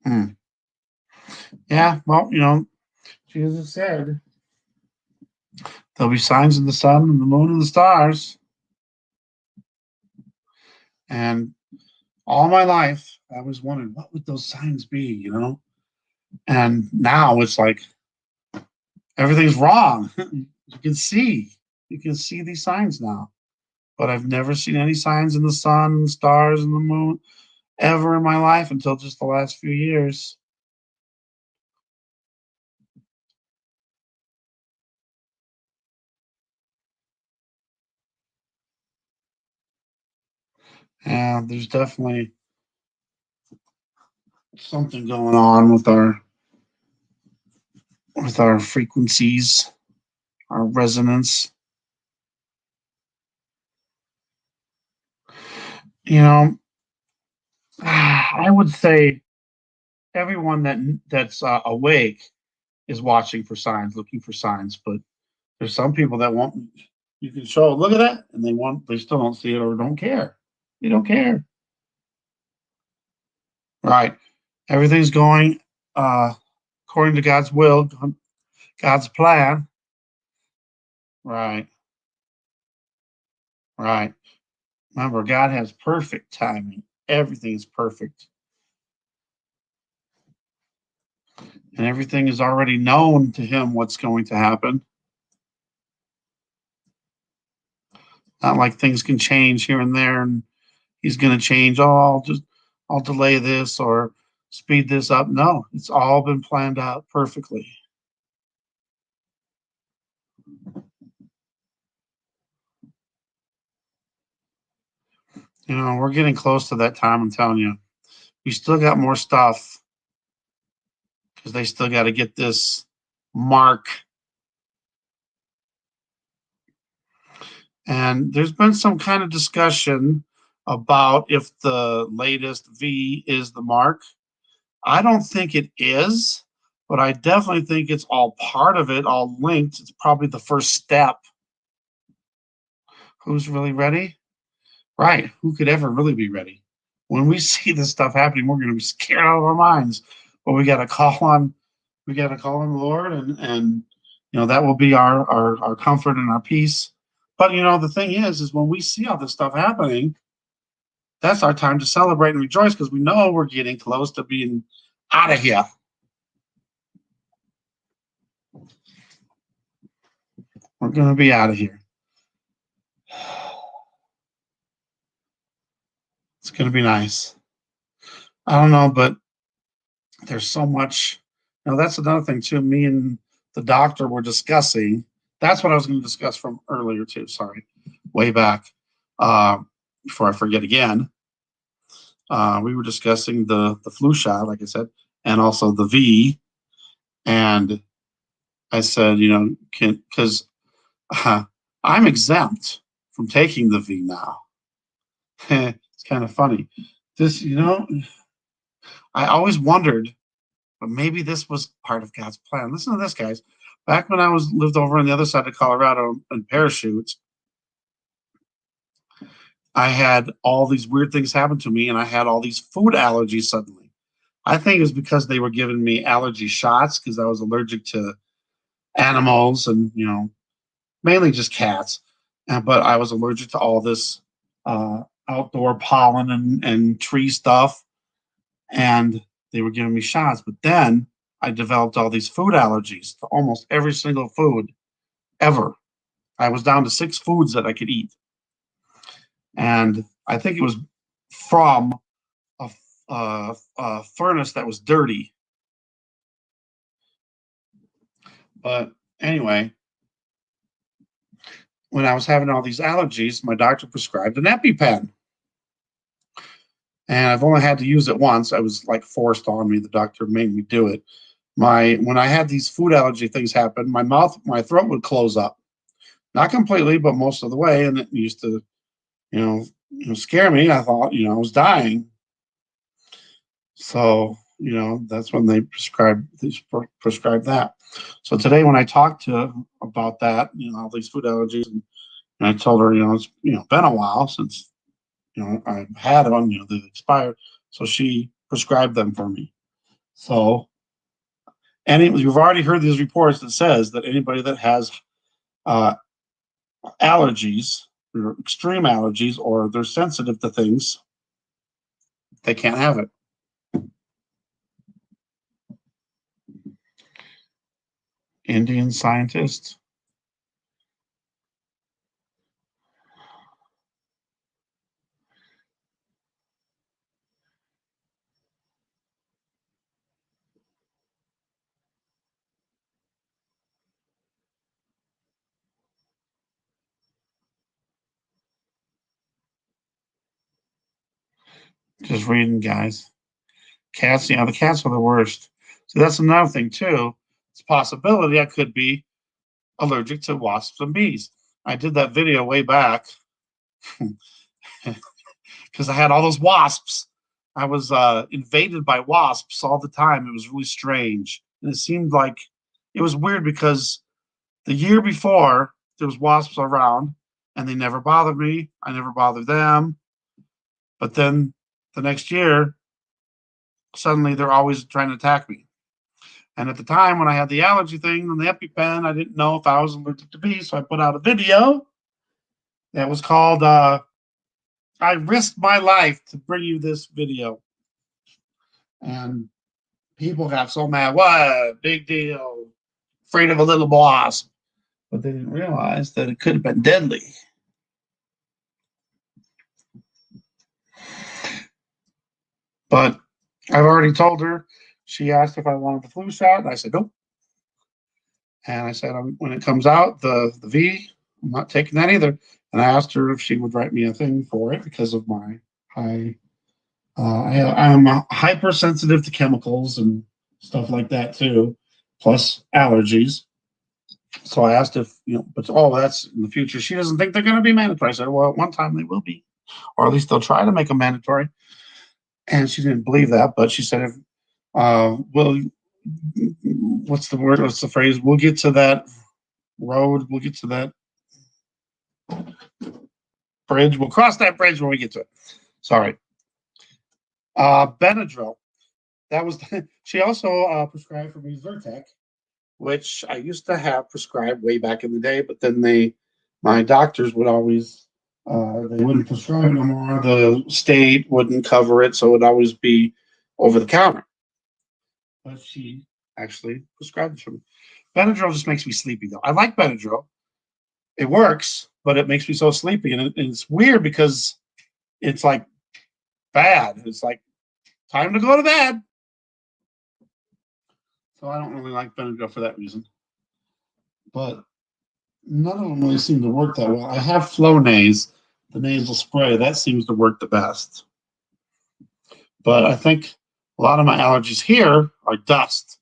Speaker 1: Hmm. Yeah, well, Jesus said there'll be signs in the sun and the moon and the stars. And all my life, I was wondering what would those signs be. And now it's like everything's wrong. You can see these signs now. But I've never seen any signs in the sun, and the stars, and the moon ever in my life until just the last few years. And there's definitely something going on with our frequencies, our resonance. You know, I would say everyone that's awake is watching for signs, looking for signs. But there's some people that won't. You can show, look at that, and they still don't see it or don't care. They don't care. Right. Everything's going uh, according to God's will, God's plan. Right. Right. Remember, God has perfect timing. Everything is perfect, and everything is already known to Him what's going to happen. Not like things can change here and there, and He's going to change. Oh, I'll delay this or speed this up. No, it's all been planned out perfectly. We're getting close to that time. I'm telling you, we still got more stuff because they still got to get this mark. And there's been some kind of discussion about if the latest V is the mark. I don't think it is, but I definitely think it's all part of it, all linked. It's probably the first step. Who's really ready? Right. Who could ever really be ready? When we see this stuff happening, we're going to be scared out of our minds. But we got to call on the Lord, and that will be our comfort and our peace. But the thing is when we see all this stuff happening, that's our time to celebrate and rejoice because we know we're getting close to being out of here. We're going to be out of here. It's going to be nice. I don't know, but there's so much. That's another thing too. Me and the doctor were discussing. That's what I was going to discuss from earlier too. Sorry, way back. Before I forget again, we were discussing the flu shot, like I said, and also the V. And I said, because I'm exempt from taking the V now. It's kind of funny. This, I always wondered, but maybe this was part of God's plan. Listen to this, guys. Back when I lived over on the other side of Colorado in parachutes, I had all these weird things happen to me, and I had all these food allergies suddenly. I think it was because they were giving me allergy shots because I was allergic to animals and mainly just cats. But I was allergic to all this outdoor pollen and tree stuff, and they were giving me shots. But then I developed all these food allergies to almost every single food ever. I was down to 6 foods that I could eat. And I think it was from a furnace that was dirty. But anyway, when I was having all these allergies, my doctor prescribed an EpiPen. And I've only had to use it once. I was like forced on me. The doctor made me do it. When I had these food allergy things happen, my throat would close up. Not completely, but most of the way. And it used to, scare me. I thought, I was dying. So, that's when they prescribed that. So today when I talked to her about that, all these food allergies, and I told her, it's been a while since I've had them, they've expired. So she prescribed them for me. So you've already heard these reports that says that anybody that has uh, allergies, or extreme allergies, or they're sensitive to things, they can't have it. Indian scientist. Just reading, guys. Cats, the cats are the worst. So that's another thing too. It's a possibility I could be allergic to wasps and bees. I did that video way back because because I had all those wasps. I was invaded by wasps all the time. It was really strange. And it seemed like it was weird because the year before there was wasps around and they never bothered me. I never bothered them. But then the next year, suddenly they're always trying to attack me. And at the time when I had the allergy thing and the EpiPen, I didn't know if I was allergic to bees. So I put out a video that was called I Risked My Life to Bring You This Video. And people got so mad. What? Big deal. Afraid of a little wasp. But they didn't realize that it could have been deadly. But I've already told her. She asked if I wanted the flu shot, and I said nope. And I said when it comes out, the V, I'm not taking that either. And I asked her if she would write me a thing for it because of my high. I'm hypersensitive to chemicals and stuff like that too, plus allergies. So I asked if but that's in the future. She doesn't think they're going to be mandatory. I said, well, at one time they will be, or at least they'll try to make them mandatory. And she didn't believe that, but she said, if what's the word? What's the phrase? We'll get to that road. We'll get to that bridge. We'll cross that bridge when we get to it. Sorry. Benadryl. That was she also prescribed for me Zyrtec, which I used to have prescribed way back in the day, but then my doctors would always they wouldn't prescribe it no more. The state wouldn't cover it, so it would always be over the counter. But she actually prescribed it for me. Benadryl just makes me sleepy, though. I like Benadryl. It works, but it makes me so sleepy. And it's weird because it's like bad. It's like time to go to bed. So I don't really like Benadryl for that reason. But none of them really seem to work that well. I have Flonase, the nasal spray. That seems to work the best. But I think a lot of my allergies here are dust.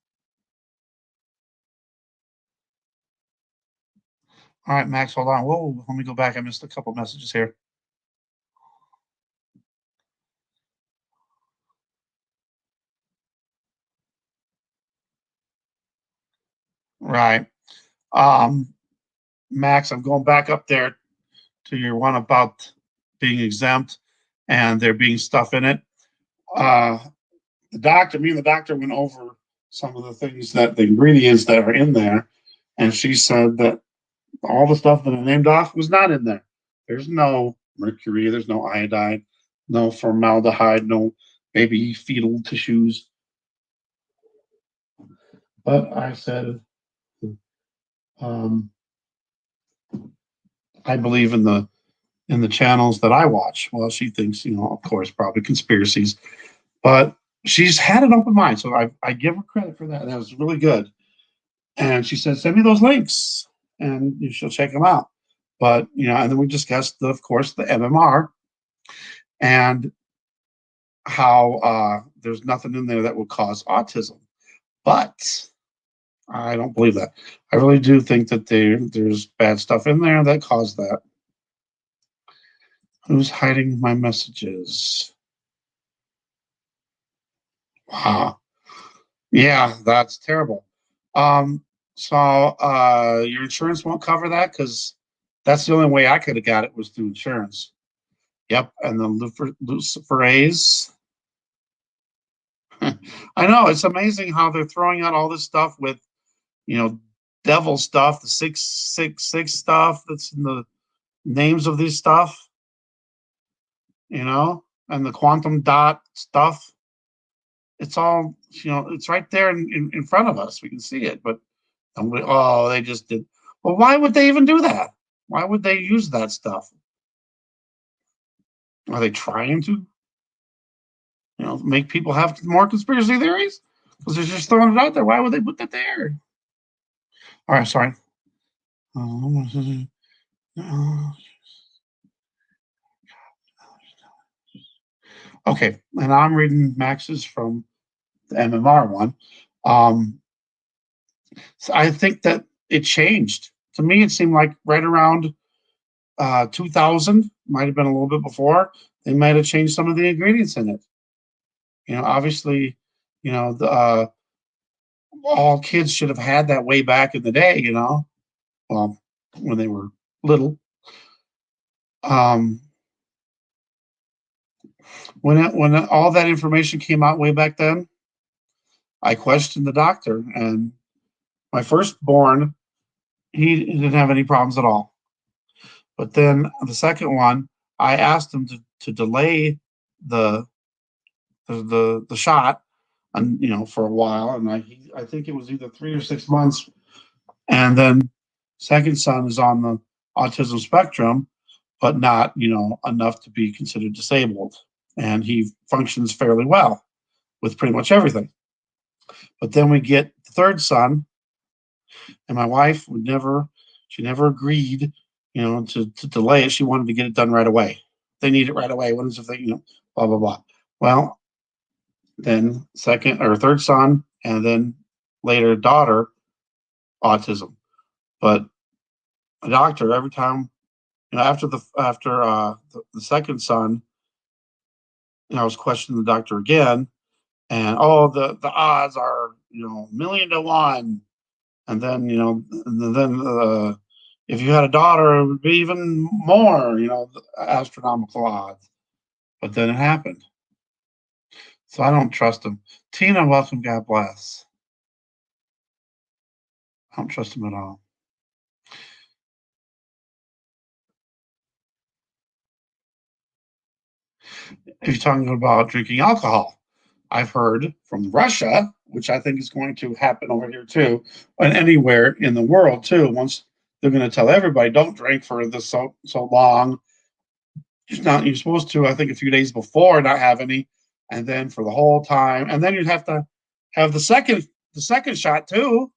Speaker 1: All right, Max, hold on. Whoa, let me go back. I missed a couple messages here. Right. Max, I'm going back up there to your one about being exempt and there being stuff in it. Me and the doctor went over some of the things the ingredients that are in there, and she said that all the stuff that I named off was not in there. There's no mercury, there's no iodine, no formaldehyde, no baby fetal tissues. But I said, I believe in the channels that I watch. Well, she thinks, of course, probably conspiracies, but she's had an open mind. So I give her credit for that. That was really good. And she said, send me those links and she'll check them out. But, and then we discussed, of course, the MMR and how there's nothing in there that would cause autism. But I don't believe that. I really do think that there's bad stuff in there that caused that. Who's hiding my messages? Wow. Yeah, that's terrible. So your insurance won't cover that because that's the only way I could have got it was through insurance. Yep, and the luciferase. I know it's amazing how they're throwing out all this stuff with, devil stuff, the 666 stuff that's in the names of this stuff, and the quantum dot stuff. It's all, it's right there in front of us. We can see it, but they just did. Well, why would they even do that? Why would they use that stuff? Are they trying to, make people have more conspiracy theories? Because they're just throwing it out there. Why would they put that there? All right, sorry. Okay, and I'm reading Max's from the MMR one. So I think that it changed. To me, it seemed like right around 2000, might have been a little bit before, They might have changed some of the ingredients in it. Obviously, all kids should have had that way back in the day. Well, when they were little. Um, when all that information came out way back then, I questioned the doctor, and my firstborn, he didn't have any problems at all. But then the second one, I asked him to delay the the shot, and for a while, and I think it was either 3 or 6 months, and then second son is on the autism spectrum, but not enough to be considered disabled, and he functions fairly well with pretty much everything. But then we get the third son, and my wife she never agreed, to delay it. She wanted to get it done right away. They need it right away. What is the thing, blah, blah, blah. Well, then second or third son, and then later daughter, autism. But a doctor, every time, after the second son, I was questioning the doctor again, and the odds are million to one, and then if you had a daughter, it would be even more, astronomical odds. But then it happened. So I don't trust him. Tina, welcome. God bless. I don't trust him at all. If you're talking about drinking alcohol, I've heard from Russia, which I think is going to happen over here too, and anywhere in the world too. Once they're going to tell everybody, don't drink for this so long. You're supposed to, I think, a few days before not have any, and then for the whole time, and then you'd have to have the second shot too.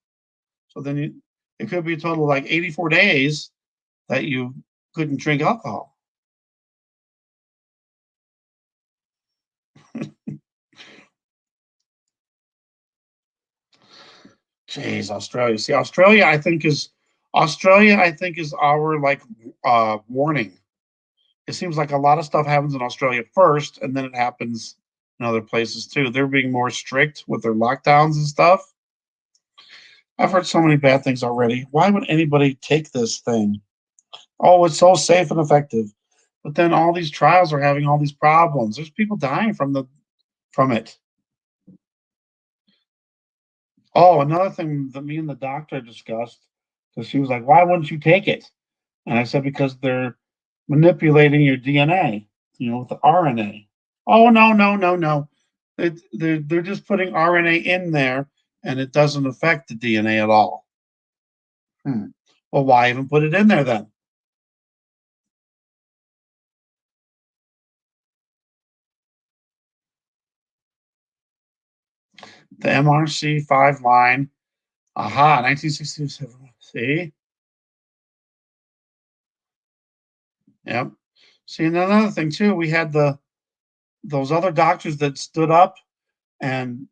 Speaker 1: So then it could be a total of like 84 days that you couldn't drink alcohol. Jeez, Australia. See, Australia, I think is our like warning. It seems like a lot of stuff happens in Australia first, and then it happens in other places too. They're being more strict with their lockdowns and stuff. I've heard so many bad things already. Why would anybody take this thing? Oh, it's so safe and effective. But then all these trials are having all these problems. There's people dying from it. Oh, another thing that me and the doctor discussed, because she was like, "Why wouldn't you take it?" And I said, "Because they're manipulating your DNA, with the RNA." Oh, no, no, no, no. They're just putting RNA in there, and it doesn't affect the DNA at all. Well, why even put it in there then? The MRC5 line. Aha, 1967. See? Yep. See, and another thing too, we had those other doctors that stood up and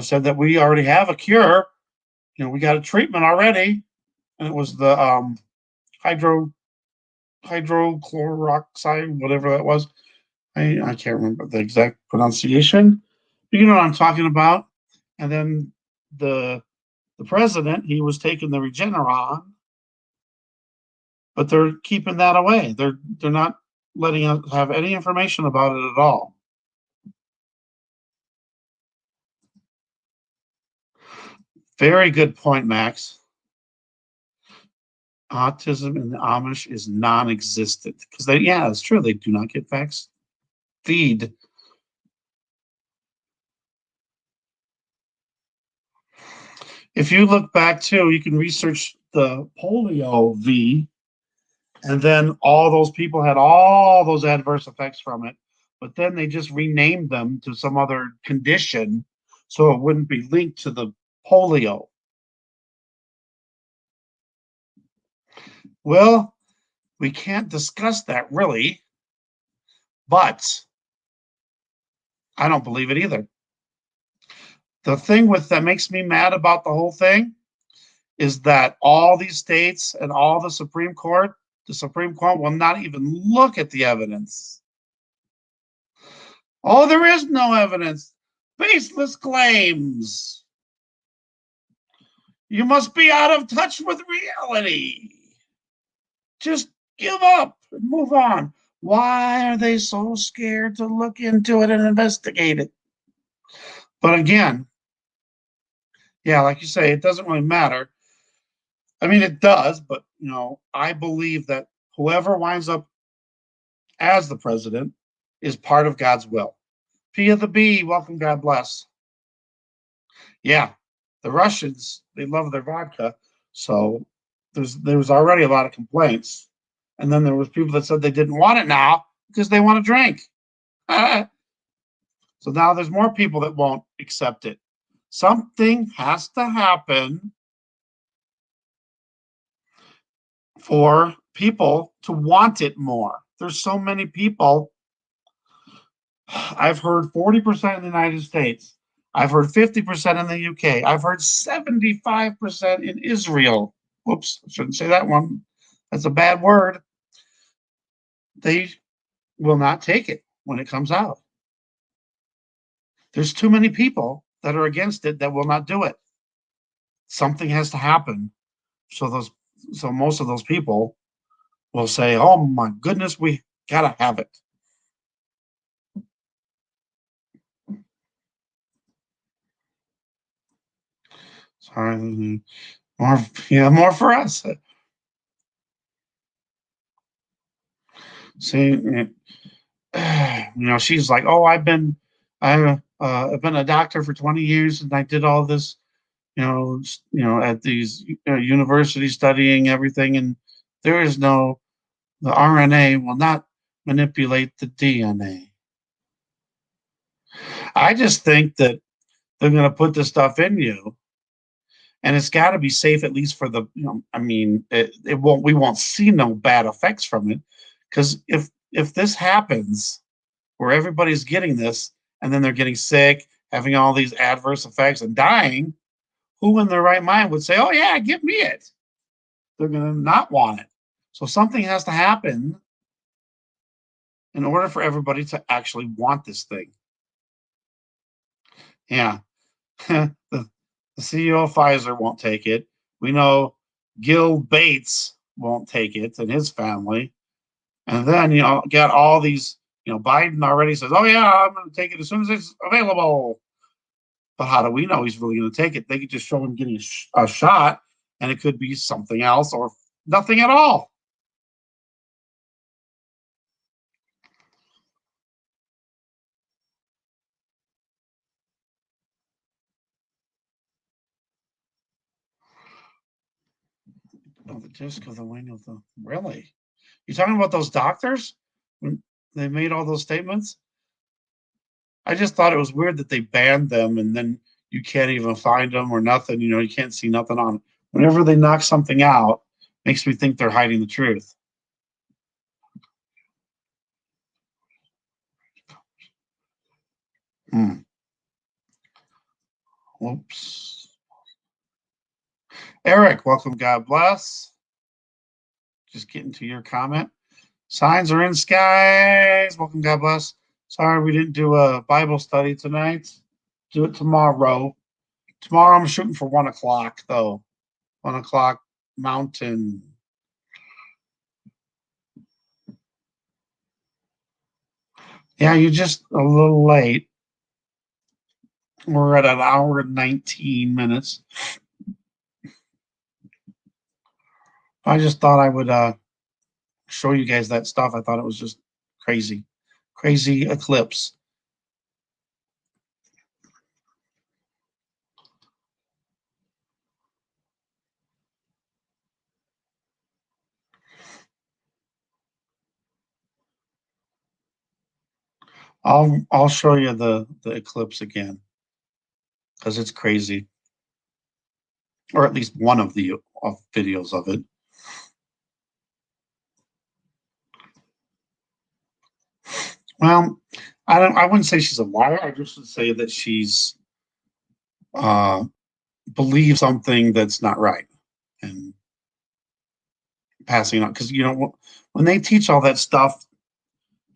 Speaker 1: said that we already have a cure. We got a treatment already, and it was the hydro hydrochloroxide, whatever that was. I can't remember the exact pronunciation. But you know what I'm talking about. And then the the president, he was taking the Regeneron, but they're keeping that away. They're not letting us have any information about it at all. Very good point, Max. Autism in the Amish is non-existent because yeah, it's true. They do not get vaccinated. Feed. If you look back too, you can research the polio V, and then all those people had all those adverse effects from it, but then they just renamed them to some other condition so it wouldn't be linked to the polio. Well, we can't discuss that really, but I don't believe it either. The thing that makes me mad about the whole thing is that all these states and all the Supreme Court will not even look at the evidence. Oh, there is no evidence. Baseless claims. You must be out of touch with reality. Just give up and move on. Why are they so scared to look into it and investigate it? But again, yeah, like you say, it doesn't really matter. I mean, it does, but I believe that whoever winds up as the president is part of God's will. P of the B, welcome, God bless. Yeah, the Russians, they love their vodka, so there was already a lot of complaints, and then there was people that said they didn't want it now because they want to drink. So now there's more people that won't accept it. Something has to happen for people to want it more. There's so many people. I've heard 40% in the United States. I've heard 50% in the UK. I've heard 75% in Israel. Whoops, I shouldn't say that one. That's a bad word. They will not take it when it comes out. There's too many people that are against it that will not do it. Something has to happen. So most of those people will say, "Oh my goodness, we gotta have it." Sorry, more for us. See, she's like, "Oh, I've been a doctor for 20 years, and I did all this, at these universities studying everything, and there is no the RNA will not manipulate the DNA." I just think that they're going to put this stuff in you, and it's got to be safe at least for the. I mean, it won't. We won't see no bad effects from it, because if this happens, where everybody's getting this and then they're getting sick, having all these adverse effects and dying, who in their right mind would say, "Oh yeah, give me it"? They're going to not want it. So something has to happen in order for everybody to actually want this thing. Yeah. the CEO of Pfizer won't take it. We know Gil Bates won't take it and his family. And then, get all these, Biden already says, "Oh yeah, I'm going to take it as soon as it's available." But how do we know he's really going to take it? They could just show him getting a shot, and it could be something else or nothing at all. Oh, the disc of the wing of the really? You talking about those doctors when they made all those statements? I just thought it was weird that they banned them and then you can't even find them or nothing. You can't see nothing on it. Whenever they knock something out, makes me think they're hiding the truth. Hmm. Whoops. Eric, welcome. God bless. Just getting to your comment. Signs are in skies. Welcome. God bless. Sorry we didn't do a Bible study tonight. Do it tomorrow. Tomorrow I'm shooting for 1 o'clock though. 1 o'clock Mountain. Yeah, you're just a little late. We're at an hour and 19 minutes. I just thought I would show you guys that stuff. I thought it was just crazy. Crazy eclipse. I'll show you the eclipse again because it's crazy. Or at least one of the videos of it. Well, I wouldn't say she's a liar. I just would say that she's uh believes something that's not right and passing on because when they teach all that stuff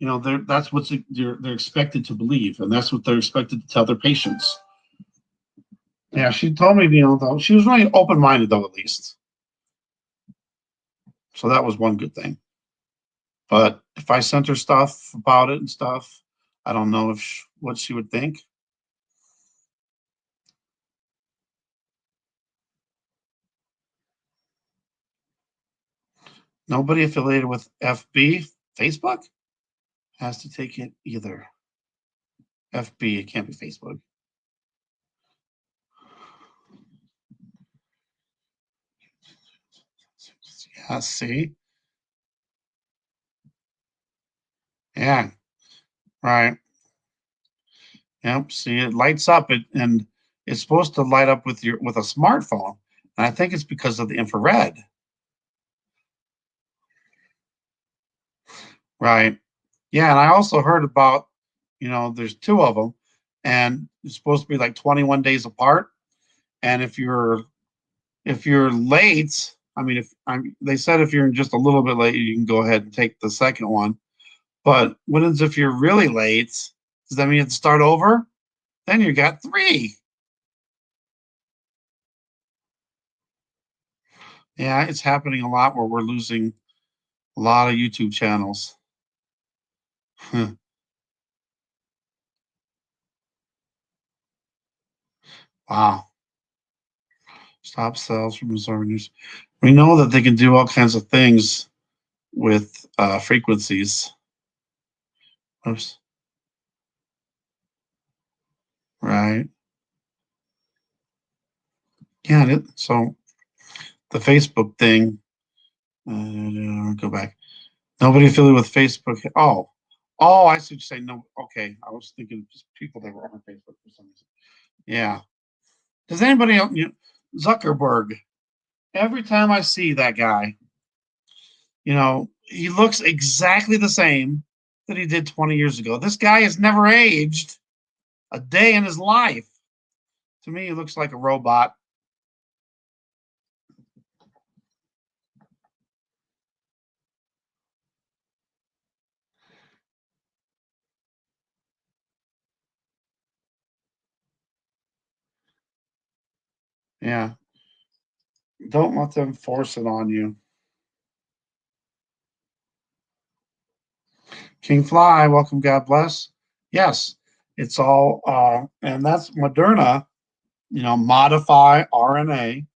Speaker 1: that's what they're expected to believe, and that's what they're expected to tell their patients. Yeah, she told me, though she was really open minded, though, at least. So that was one good thing. But if I sent her stuff about it and stuff, I don't know what she would think. Nobody affiliated with FB, Facebook, has to take it either. FB, it can't be Facebook. Yeah, see? Yeah, right. Yep, see, it lights up and it's supposed to light up with a smartphone. And I think it's because of the infrared. Right. Yeah, and I also heard about, there's two of them, and it's supposed to be like 21 days apart. And if you're late, I mean, they said if you're just a little bit late, you can go ahead and take the second one. But what is if you're really late? Does that mean you have to start over? Then you got three. Yeah, it's happening a lot where we're losing a lot of YouTube channels. Wow. Stop sales from absorbing news. We know that they can do all kinds of things with frequencies. Oops. Right. Yeah. So the Facebook thing. Go back. Nobody affiliated with Facebook. Oh, I see what you're saying. No, okay. I was thinking just people that were on Facebook for some reason. Yeah. Does anybody else? Zuckerberg. Every time I see that guy, he looks exactly the same that he did 20 years ago. This guy has never aged a day in his life. To me, he looks like a robot. Yeah. Don't let them force it on you. King Fly, welcome, God bless. Yes, it's all, and that's Moderna, modify RNA.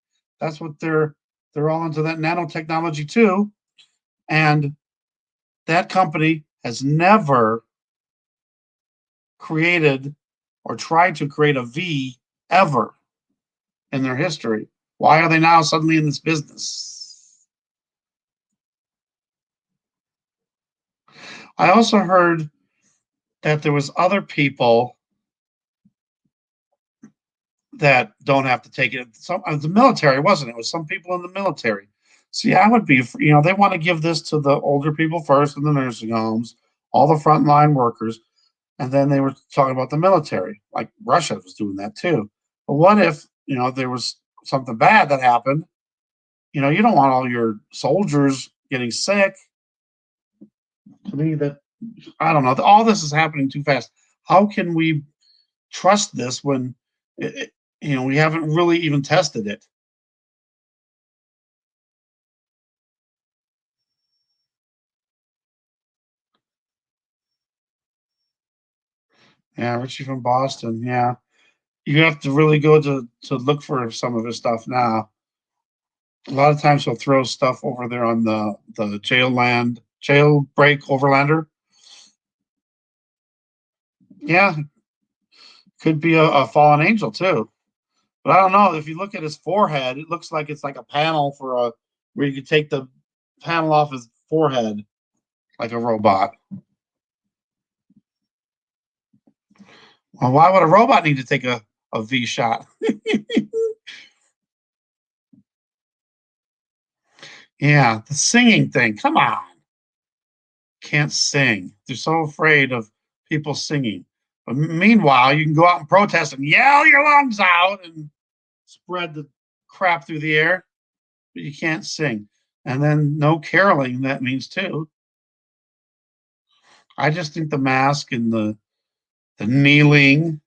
Speaker 1: That's what they're all into that nanotechnology too. And that company has never created or tried to create a V ever in their history. Why are they now suddenly in this business? I also heard that there was other people that don't have to take it. Some the military, wasn't it? It was some people in the military. See, I would be, they want to give this to the older people first in the nursing homes, all the frontline workers, and then they were talking about the military. Like Russia was doing that too. But what if, there was something bad that happened? You don't want all your soldiers getting sick. To me, that I don't know. All this is happening too fast. How can we trust this when we haven't really even tested it? Yeah, Richie from Boston. Yeah, you have to really go to look for some of his stuff now. A lot of times he'll throw stuff over there on the jailbreak overlander. Yeah, could be a fallen angel too. But I don't know. If you look at his forehead, it looks like it's like a panel where you could take the panel off his forehead like a robot. Well, why would a robot need to take a V shot? Yeah, the singing thing. Come on. Can't sing. They're so afraid of people singing. But meanwhile, you can go out and protest and yell your lungs out and spread the crap through the air, but you can't sing. And then no caroling, that means too. I just think the mask and the kneeling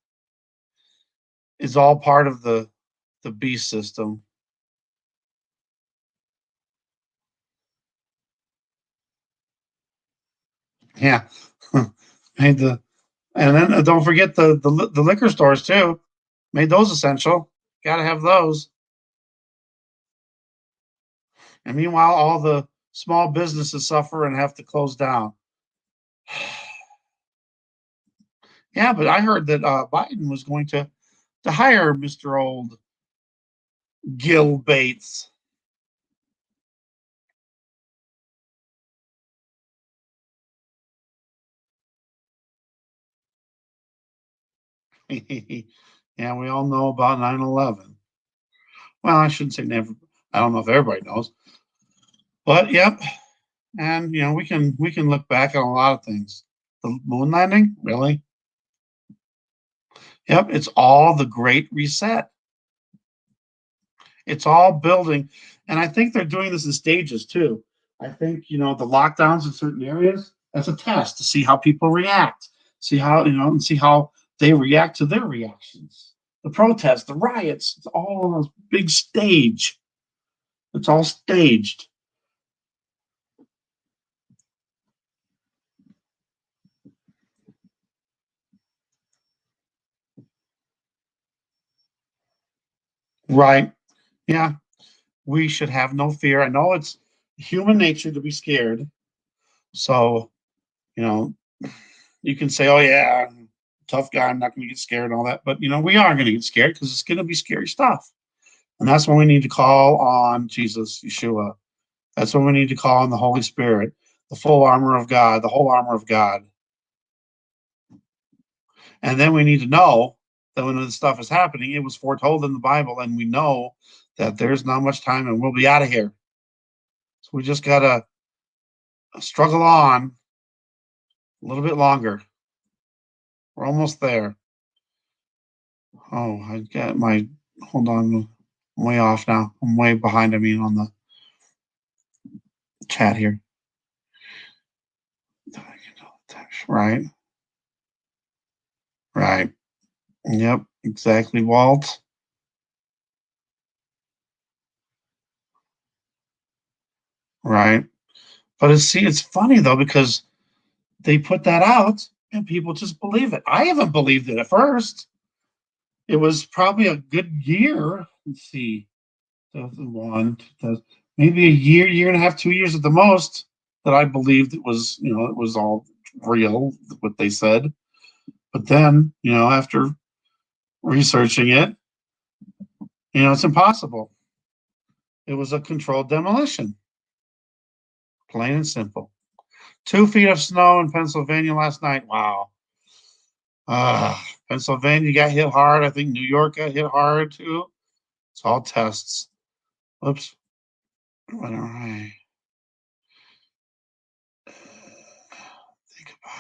Speaker 1: is all part of the beast system. Yeah. Made the and then don't forget the liquor stores too. Made those essential. Got to have those. And meanwhile, all the small businesses suffer and have to close down. Yeah, but I heard that Biden was going to hire Mr. Old Gil Bates. Yeah, we all know about 9/11. Well, I shouldn't say never. I don't know if everybody knows, but yep. And we can look back on a lot of things. The moon landing, really? Yep, it's all the Great Reset. It's all building, and I think they're doing this in stages too. I think the lockdowns in certain areas, that's a test to see how people react, see how and see how they react to their reactions. The protests, the riots, it's all on a big stage. It's all staged. Right. Yeah. We should have no fear. I know it's human nature to be scared. So, you know, you can say, oh, yeah, I'm a tough guy. I'm not going to get scared and all that. But, we are going to get scared because it's going to be scary stuff. And that's when we need to call on Jesus, Yeshua. That's when we need to call on the Holy Spirit, the full armor of God, the whole armor of God. And then we need to know that when this stuff is happening, it was foretold in the Bible, and we know that there's not much time and we'll be out of here. So we just got to struggle on a little bit longer. We're almost there. Oh, I got my, hold on, I'm way off now. I'm way behind, on the chat here. Right, right. Yep, exactly, Walt. Right. But it's funny though, because they put that out and people just believe it. I haven't believed it at first. It was probably a good year. Let's see, 2001, maybe a year and a half, 2 years at the most, that I believed it was all real, what they said. But then, after researching it, it's impossible. It was a controlled demolition, plain and simple. 2 feet of snow in Pennsylvania last night. Wow. Pennsylvania got hit hard. I think New York got hit hard too. It's all tests. Whoops. All right. Think about.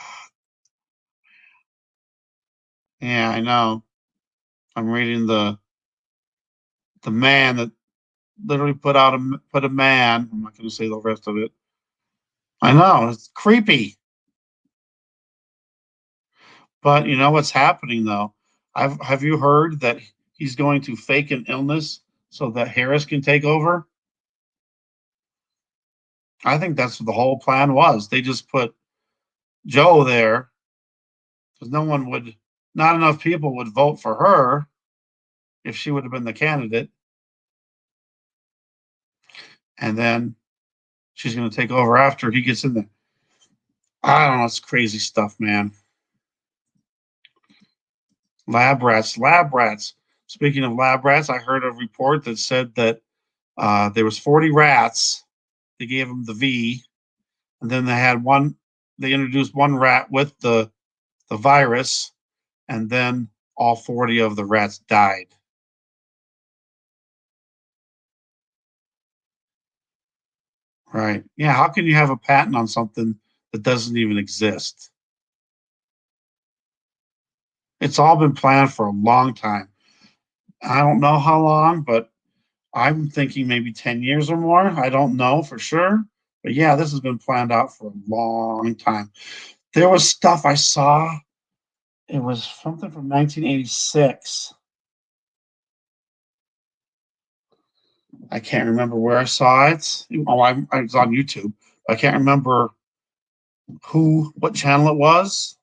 Speaker 1: Yeah, I know. I'm reading the man that literally put a man. I'm not going to say the rest of it. I know it's creepy, but you know what's happening though. Have you heard that he's going to fake an illness so that Harris can take over? I think that's what the whole plan was. They just put Joe there because not enough people would vote for her if she would have been the candidate. And then she's going to take over after he gets in there. I don't know. It's crazy stuff, man. Lab rats, lab rats. Speaking of lab rats, I heard a report that said that there was 40 rats. They gave them the V, and then they had one. They introduced one rat with the virus, and then all 40 of the rats died. Right. Yeah. How can you have a patent on something that doesn't even exist? It's all been planned for a long time. I don't know how long, but I'm thinking maybe 10 years or more. I don't know for sure. But yeah, this has been planned out for a long time. There was stuff I saw. It was something from 1986. I can't remember where I saw it. Oh, I was on YouTube. I can't remember what channel it was.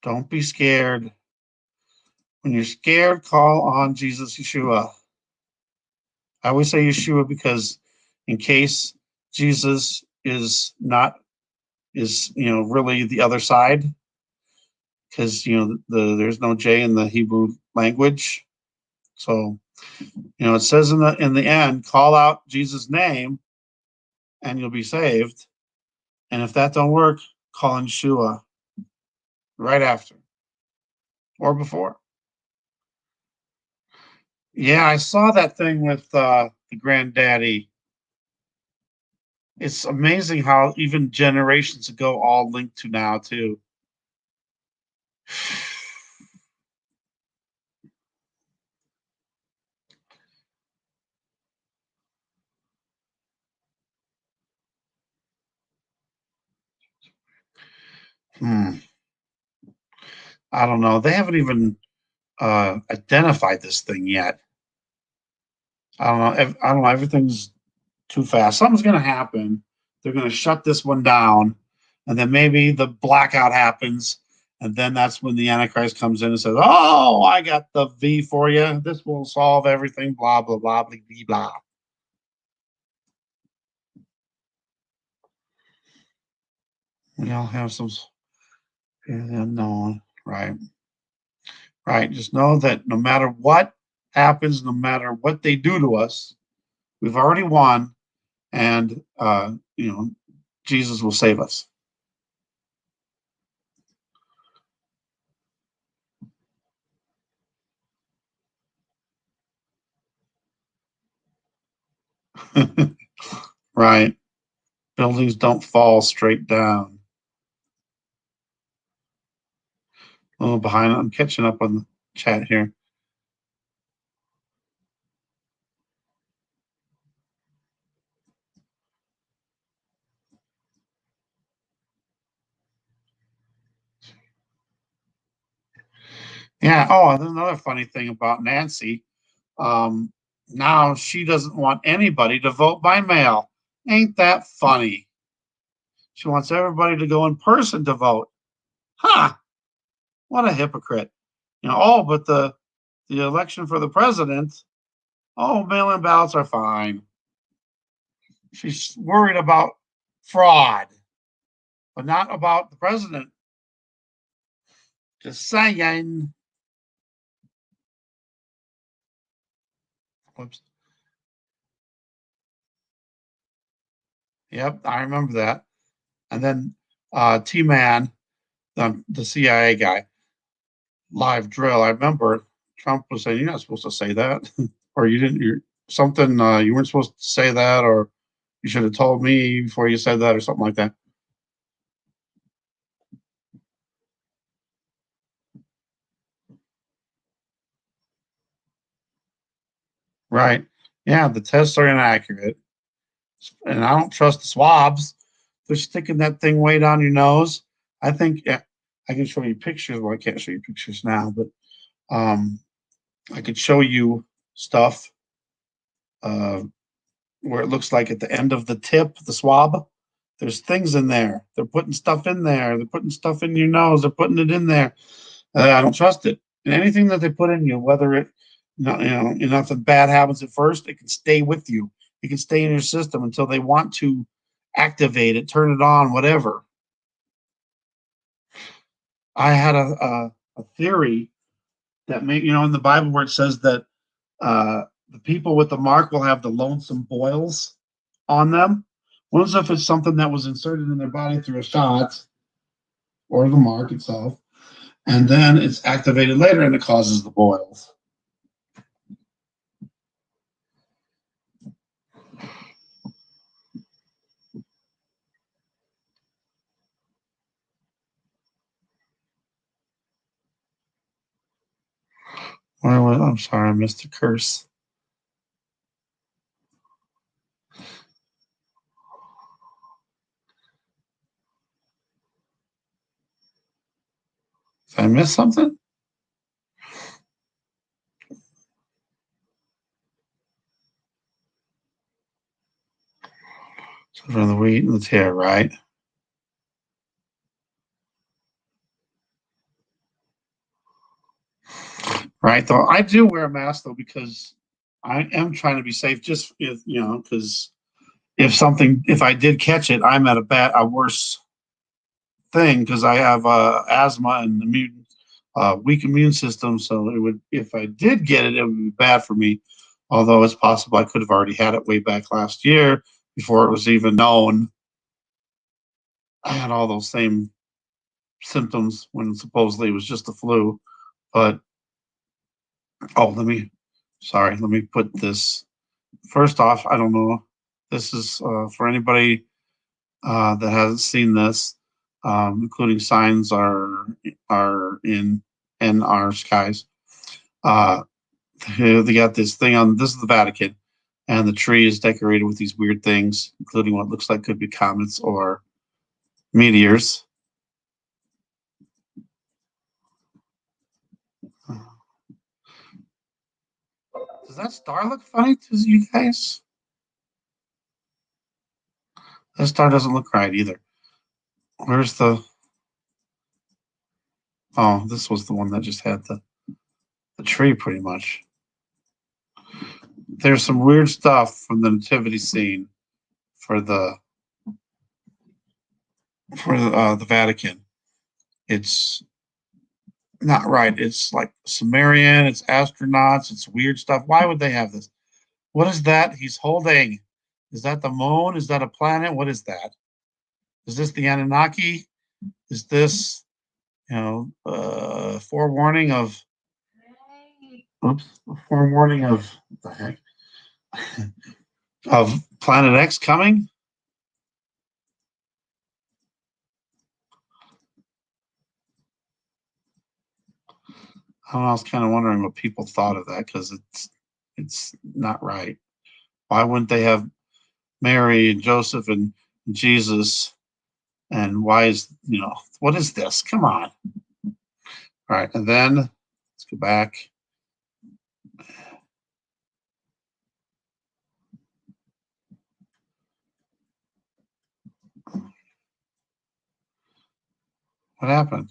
Speaker 1: Don't be scared. When you're scared, call on Jesus Yeshua. I always say Yeshua because in case Jesus is not really the other side, because there's no J in the Hebrew language. So it says in the end, call out Jesus' name and you'll be saved. And if that don't work, call on Yeshua right after or before. Yeah, I saw that thing with the granddaddy. It's amazing how even generations ago all linked to now too. Hmm. I don't know. They haven't even identified this thing yet. I don't know. I don't know. Everything's too fast. Something's going to happen. They're going to shut this one down, and then maybe the blackout happens, and then that's when the Antichrist comes in and says, "Oh, I got the V for you. This will solve everything." Blah blah blah blah blah. Blah. We all have some unknown, right? Right. Just know that no matter what happens, no matter what they do to us, we've already won, and Jesus will save us. Right. Buildings don't fall straight down. A little behind. I'm catching up on the chat here. Yeah. Oh, and another funny thing about Nancy. Um, Now she doesn't want anybody to vote by mail. Ain't that funny? She wants everybody to go in person to vote. Ha! What a hypocrite. But the election for the president, oh, mail-in ballots are fine. She's worried about fraud, but not about the president. Just saying. Whoops. Yep, I remember that. And then T-Man, the CIA guy, live drill. I remember Trump was saying, "You're not supposed to say that," or you didn't. You're something. You weren't supposed to say that, or you should have told me before you said that, or something like that. Right? Yeah, the tests are inaccurate, and I don't trust the swabs. They're sticking that thing way down your nose. I think I can show you pictures. Well, I can't show you pictures now, but um, I could show you stuff uh, where it looks like at the end of the tip, the swab, there's things in there. They're putting stuff in there. They're putting stuff in your nose. They're putting it in there. I don't trust it. And anything that they put in you, whether nothing bad happens at first, it can stay with you. It can stay in your system until they want to activate it, turn it on, whatever. I had a theory that in the Bible where it says that the people with the mark will have the lonesome boils on them. What if it's something that was inserted in their body through a shot or the mark itself, and then it's activated later and it causes the boils? Where I'm sorry, I missed a curse. Did I miss something? So from the wheat and the tear, right? Right. Though I do wear a mask though because I am trying to be safe. Just if because if I did catch it, I'm at a worse thing because I have asthma and weak immune system. So it would, if I did get it, it would be bad for me. Although it's possible I could have already had it way back last year before it was even known. I had all those same symptoms when supposedly it was just the flu. But oh, let me put this first off. I don't know. This is for anybody that hasn't seen this, including signs are in our skies. Uh, they got this thing on. This is the Vatican, and the tree is decorated with these weird things, including what looks like could be comets or meteors. Does that star look funny to you guys? That star doesn't look right either. Where's the? Oh, this was the one that just had the tree pretty much. There's some weird stuff from the nativity scene for the Vatican. It's not right. It's like Sumerian. It's astronauts. It's weird stuff. Why would they have this? What is that he's holding? Is that the moon? Is that a planet? What is that? Is this the Anunnaki? Is this forewarning of? Oops, forewarning of what the heck of Planet X coming? I don't know, I was kind of wondering what people thought of that because it's not right. Why wouldn't they have Mary and Joseph and Jesus? And why is what is this? Come on. All right, and then let's go back. What happened?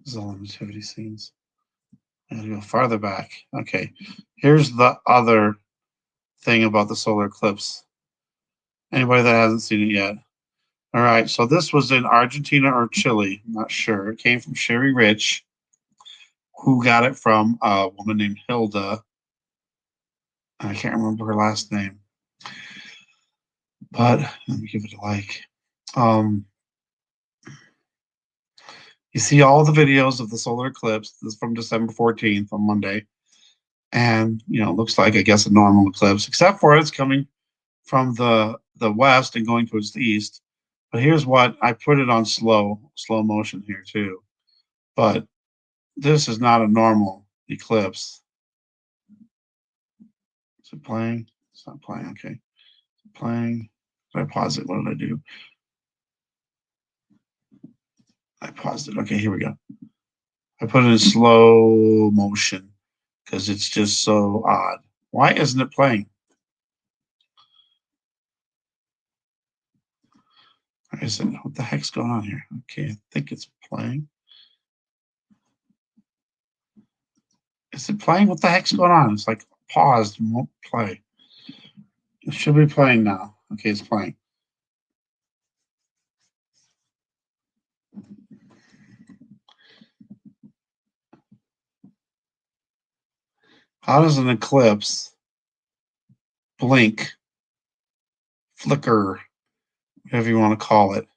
Speaker 1: This is all nativity scenes. I gotta go farther back. Okay, here's the other thing about the solar eclipse. Anybody that hasn't seen it yet? All right, so this was in Argentina or Chile. I'm not sure. It came from Sherry Rich, who got it from a woman named Hilda. I can't remember her last name, but let me give it a like. Um, you see all the videos of the solar eclipse. This is from December 14th on Monday. And, it looks like, I guess, a normal eclipse, except for it's coming from the west and going towards the east. But here's what I put it on slow motion here too. But this is not a normal eclipse. Is it playing? It's not playing. Okay. Playing. Did I pause it? What did I do? I paused it. Okay, here we go. I put it in slow motion because it's just so odd. Why isn't it playing? Is it, what the heck's going on here? Okay, I think it's playing. Is it playing? What the heck's going on? It's like paused and won't play. It should be playing now. Okay, it's playing. How does an eclipse blink, flicker, whatever you want to call it?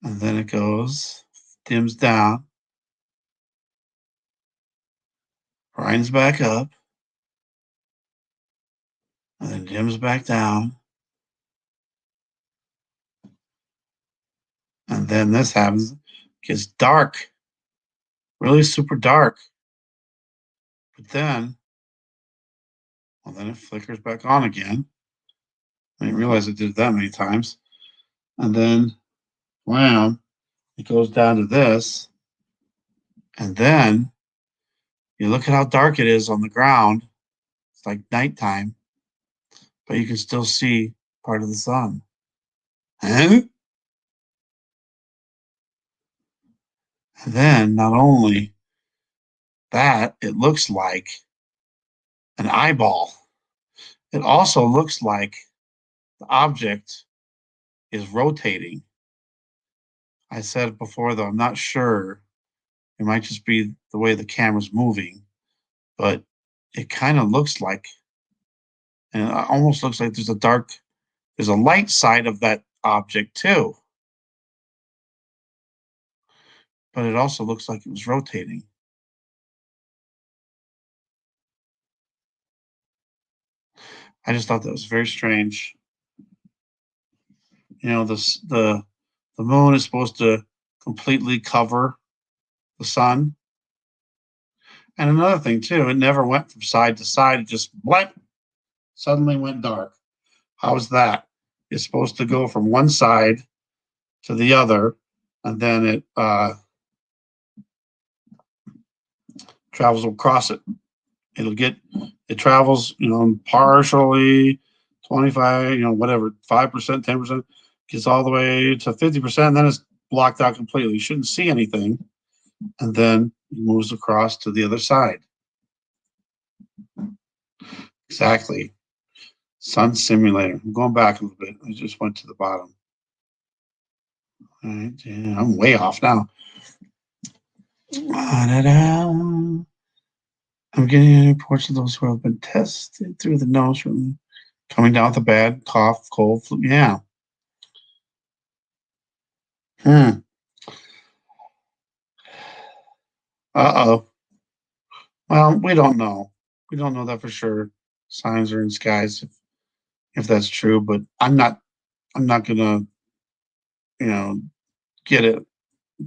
Speaker 1: And then it goes, dims down, brightens back up, and then dims back down. And then this happens, gets dark really super dark. But then, well, then it flickers back on again. I didn't realize it did it that many times. And then, wham, it goes down to this. And then you look at how dark it is on the ground. It's like nighttime, but you can still see part of the sun. Huh? And then, not only that, it looks like an eyeball. It also looks like the object is rotating. I said it before, though, I'm not sure. It might just be the way the camera's moving, but it kind of looks like, and it almost looks like there's a light side of that object too, but it also looks like it was rotating. I just thought that was very strange. You know, the moon is supposed to completely cover the sun. And another thing too, it never went from side to side. It just blank suddenly went dark. How's that? It's supposed to go from one side to the other, and then it travels across it. It travels, partially 25, whatever, 5%, 10%, gets all the way to 50%, and then it's blocked out completely. You shouldn't see anything. And then it moves across to the other side. Exactly. Sun simulator. I'm going back a little bit. I just went to the bottom. All right, yeah, I'm way off now. I'm getting reports of those who have been tested through the nose from coming down with a bad cough, cold, flu. Yeah. Hmm. Uh-oh. Well, we don't know. We don't know that for sure. Signs are in skies if that's true, but I'm not gonna, you know, get it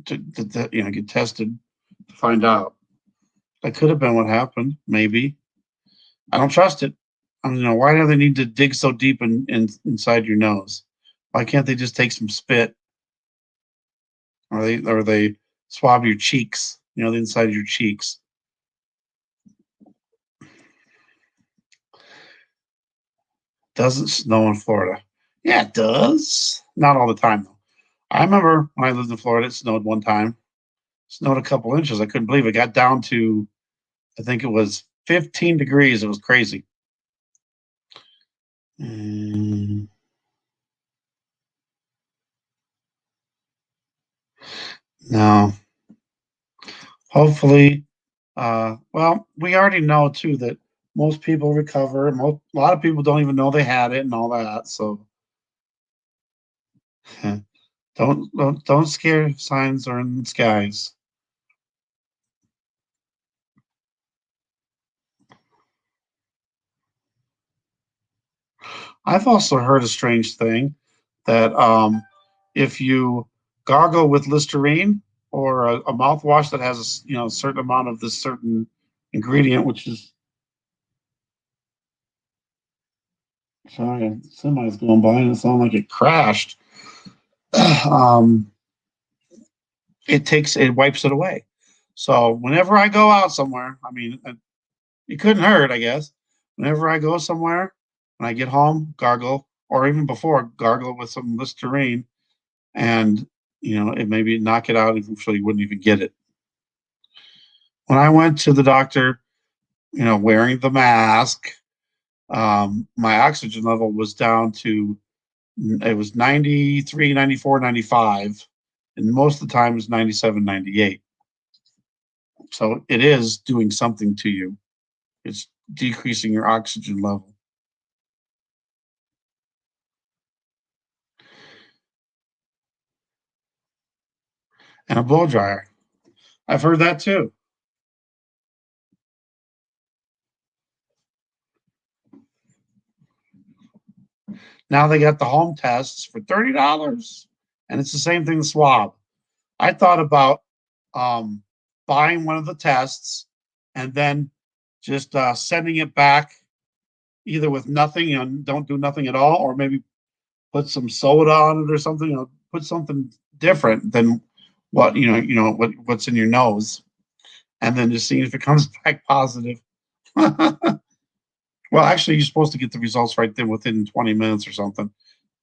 Speaker 1: to get tested to find out. That could have been what happened, maybe. I don't trust it. I don't know. Why do they need to dig so deep inside your nose? Why can't they just take some spit, or they swab your cheeks, the inside of your cheeks? Doesn't snow in Florida. Yeah, it does. Not all the time though. I remember when I lived in Florida, it snowed one time. It snowed a couple inches. I couldn't believe it. Got down to, I think it was 15 degrees. It was crazy. Mm, no. Hopefully, well, we already know too that most people recover. A lot of people don't even know they had it and all that. So don't scare signs are in the skies. I've also heard a strange thing that if you gargle with Listerine or a mouthwash that has a certain amount of this certain ingredient, which is, sorry, somebody's going by and it sounded like it crashed. um, it wipes it away. So whenever I go out somewhere, I mean, it couldn't hurt, I guess. Whenever I go somewhere, when I get home, gargle, or even before, gargle with some Listerine, and it maybe knock it out, even so you wouldn't even get it. When I went to the doctor, wearing the mask, my oxygen level was down to, it was 93, 94, 95, and most of the time it was 97, 98. So it is doing something to you. It's decreasing your oxygen level. And a blow dryer. I've heard that too. Now they got the home tests for $30, and it's the same thing, the swab. I thought about, um, buying one of the tests and then just sending it back either with nothing and don't do nothing at all, or maybe put some soda on it or something, put something different than what's in your nose, and then just seeing if it comes back positive. Well, actually, you're supposed to get the results right then within 20 minutes or something.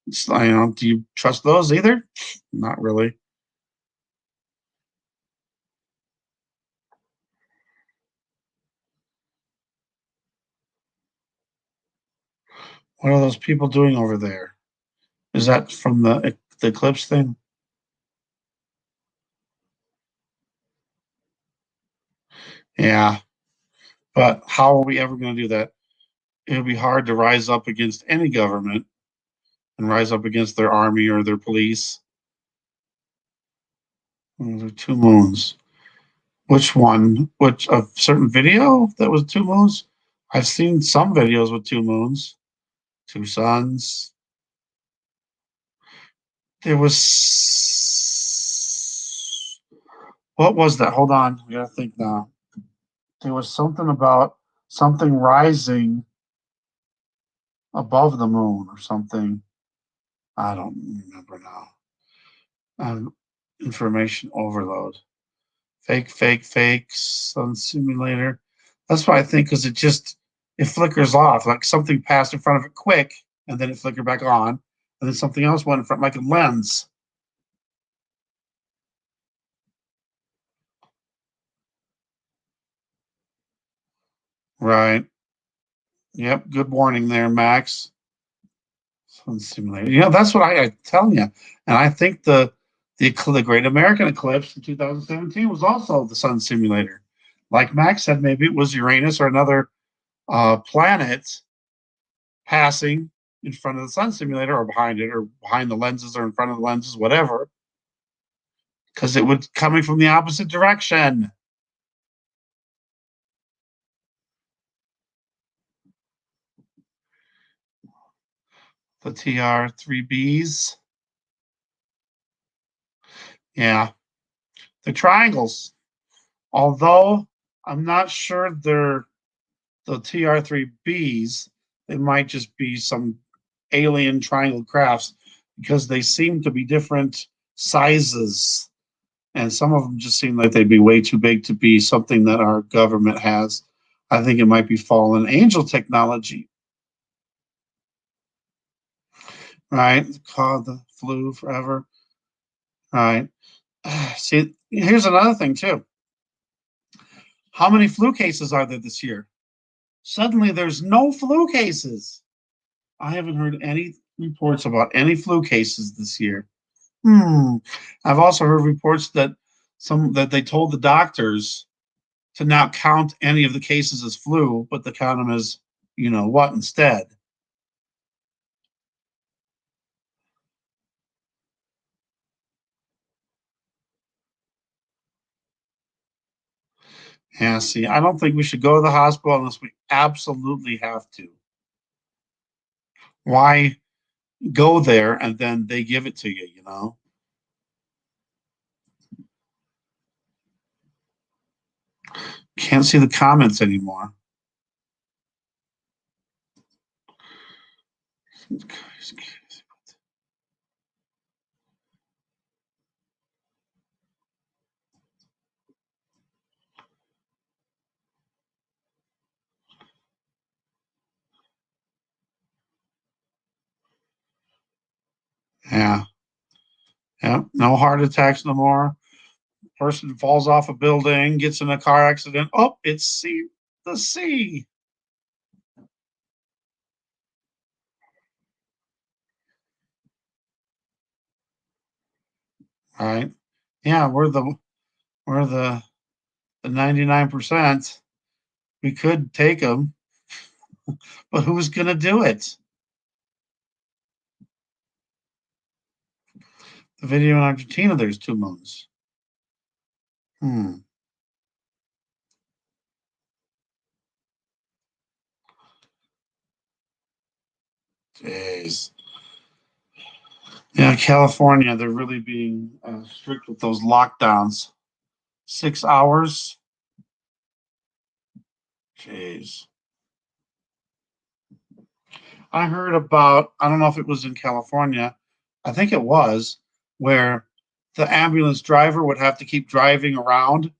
Speaker 1: Do you trust those either? Not really. What are those people doing over there? Is that from the eclipse thing? Yeah, but how are we ever going to do that? It'll be hard to rise up against any government and rise up against their army or their police. There are two moons. Which one? Which a certain video that was two moons? I've seen some videos with two moons, two suns. There was what was that? Hold on, I gotta think now. There was something about something rising above the moon or something. I don't remember now. Information overload. Fake sun simulator. That's what I think because it flickers off like something passed in front of it quick and then it flickered back on and then something else went in front like a lens. Right. Yep. Good warning there, Max. Sun simulator. That's what I tell you. And I think the Great American Eclipse in 2017 was also the sun simulator. Like Max said, maybe it was Uranus or another planet passing in front of the sun simulator or behind it or behind the lenses or in front of the lenses, whatever, because it was coming from the opposite direction. The TR3Bs. Yeah, the triangles. Although I'm not sure they're the TR3Bs, they might just be some alien triangle crafts because they seem to be different sizes. And some of them just seem like they'd be way too big to be something that our government has. I think it might be fallen angel technology, right? Called the flu forever, right? See, here's another thing too. How many flu cases are there this year? Suddenly, there's no flu cases. I haven't heard any reports about any flu cases this year. I've also heard reports that they told the doctors to not count any of the cases as flu, but to count them as what instead. Yeah, see, I don't think we should go to the hospital unless we absolutely have to. Why go there and then they give it to you? Can't see the comments anymore. Yeah. Yeah. No heart attacks no more. Person falls off a building, gets in a car accident. Oh, it's the sea. Right. Yeah, we're the 99%. We could take them, but who's gonna do it? The video in Argentina, there's two moons. Hmm. Jeez. Yeah, California, they're really being strict with those lockdowns. 6 hours. Jeez. I heard about, I don't know if it was in California, I think it was, where the ambulance driver would have to keep driving around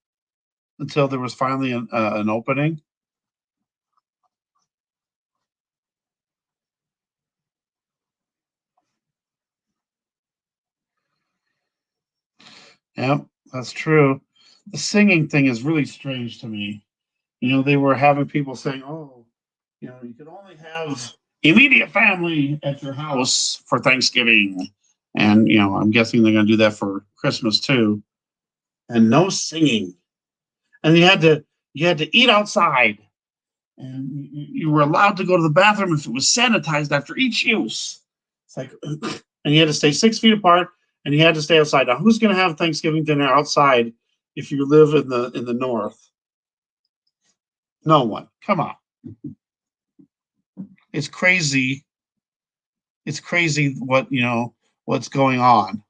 Speaker 1: until there was finally an opening. Yep, that's true. The singing thing is really strange to me. They were having people saying, oh, you can only have immediate family at your house for Thanksgiving. And, I'm guessing they're going to do that for Christmas too. And no singing. And you had to eat outside. And you were allowed to go to the bathroom if it was sanitized after each use. It's like, and you had to stay 6 feet apart, and you had to stay outside. Now, who's going to have Thanksgiving dinner outside if you live in the north? No one. Come on, it's crazy. It's crazy what's going on,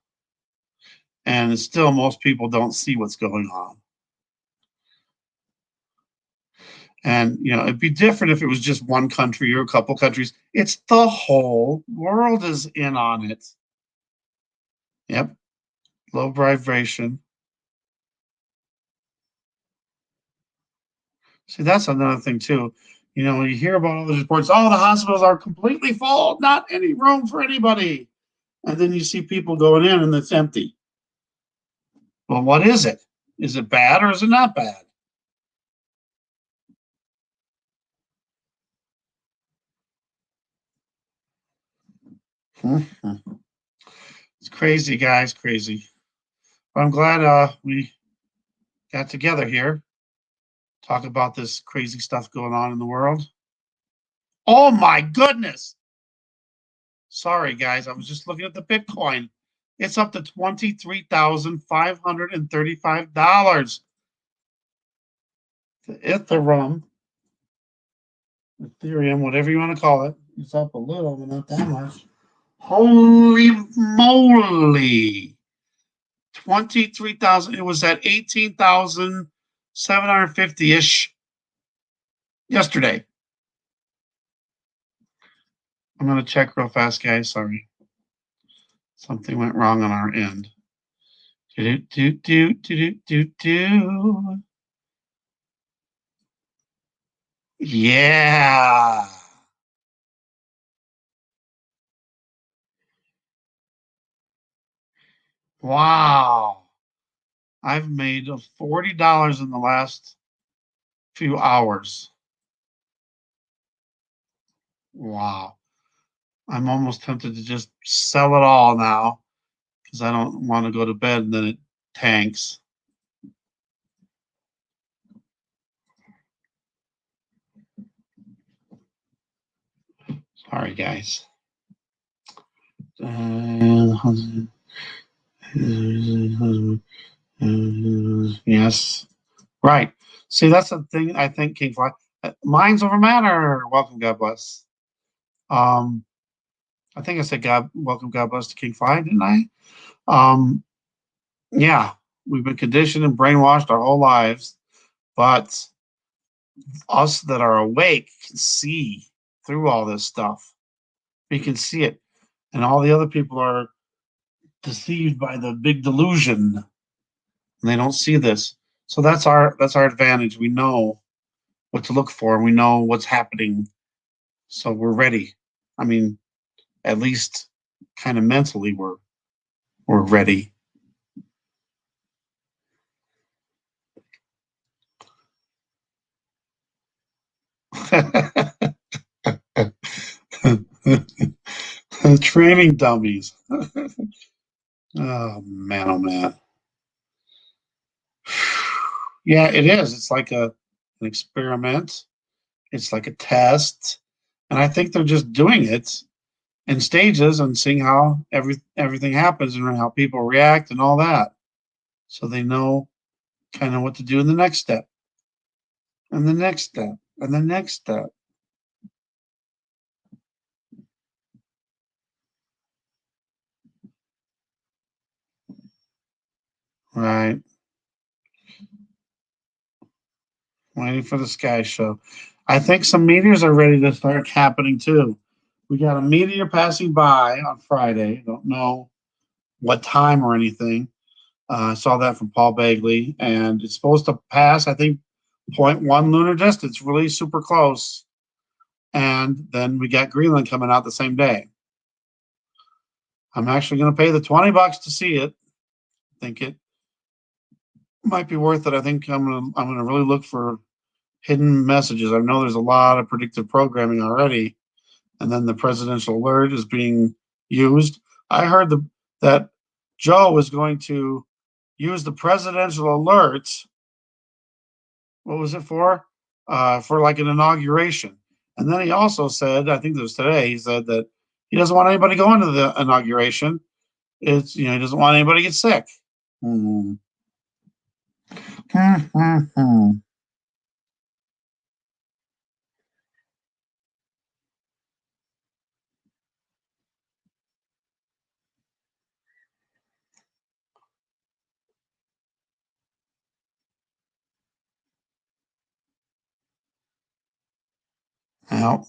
Speaker 1: and still most people don't see what's going on. And it'd be different if it was just one country or a couple countries. It's the whole world is in on it. Yep, low vibration. See, that's another thing too. You hear about all these reports. Oh, the hospitals are completely full, not any room for anybody. And then you see people going in and it's empty. Well, what is it? Is it bad or is it not bad? It's crazy, guys, crazy. But I'm glad we got together here, talk about this crazy stuff going on in the world. Oh my goodness! Sorry, guys, I was just looking at the Bitcoin. It's up to $23,535. The Ethereum, whatever you want to call it, it's up a little, but not that much. Holy moly! 23,000. It was at 18,750 ish yesterday. I'm going to check real fast, guys. Sorry. Something went wrong on our end. Do, do, do, do, do, do. Yeah. Wow. I've made $40 in the last few hours. Wow. I'm almost tempted to just sell it all now because I don't want to go to bed and then it tanks. Sorry, guys. Yes. Right. See, that's the thing I think, King Fly. Minds over matter. Welcome, God bless. Um, I think I said welcome, God bless to King Fly, didn't I? Yeah, we've been conditioned and brainwashed our whole lives, but us that are awake can see through all this stuff. We can see it, and all the other people are deceived by the big delusion, and they don't see this. So that's our advantage. We know what to look for, and we know what's happening, so we're ready. I mean, at least kind of mentally, we're ready. Training dummies. Oh man, oh man. Yeah, it is. It's like an experiment. It's like a test, and I think they're just doing it in stages and seeing how everything happens and how people react and all that, so they know kind of what to do in the next step, and the next step, and the next step. Right. Waiting for the sky show. I think some meteors are ready to start happening too. We got a meteor passing by on Friday. Don't know what time or anything. I saw that from Paul Bagley, and it's supposed to pass, I think, point 0.1 lunar distance, really super close. And then we got Greenland coming out the same day. I'm actually going to pay the $20 to see it. I think it might be worth it. I think I'm gonna really look for hidden messages. I know there's a lot of predictive programming already, and then the presidential alert is being used. I heard that Joe was going to use the presidential alert. What was it for? For like an inauguration. And then he also said, I think it was today, he said that he doesn't want anybody going to the inauguration. It's, he doesn't want anybody to get sick. Hmm. Well,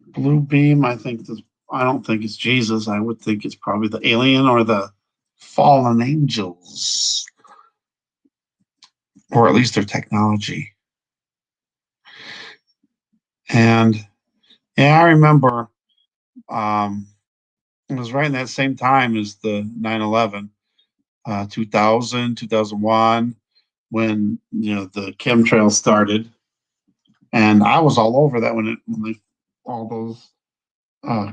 Speaker 1: blue beam, I don't think it's Jesus. I would think it's probably the alien or the fallen angels, or at least their technology. And yeah, I remember it was right in that same time as the 9/11, 2000, 2001, when the chemtrails started, and I was all over that when all those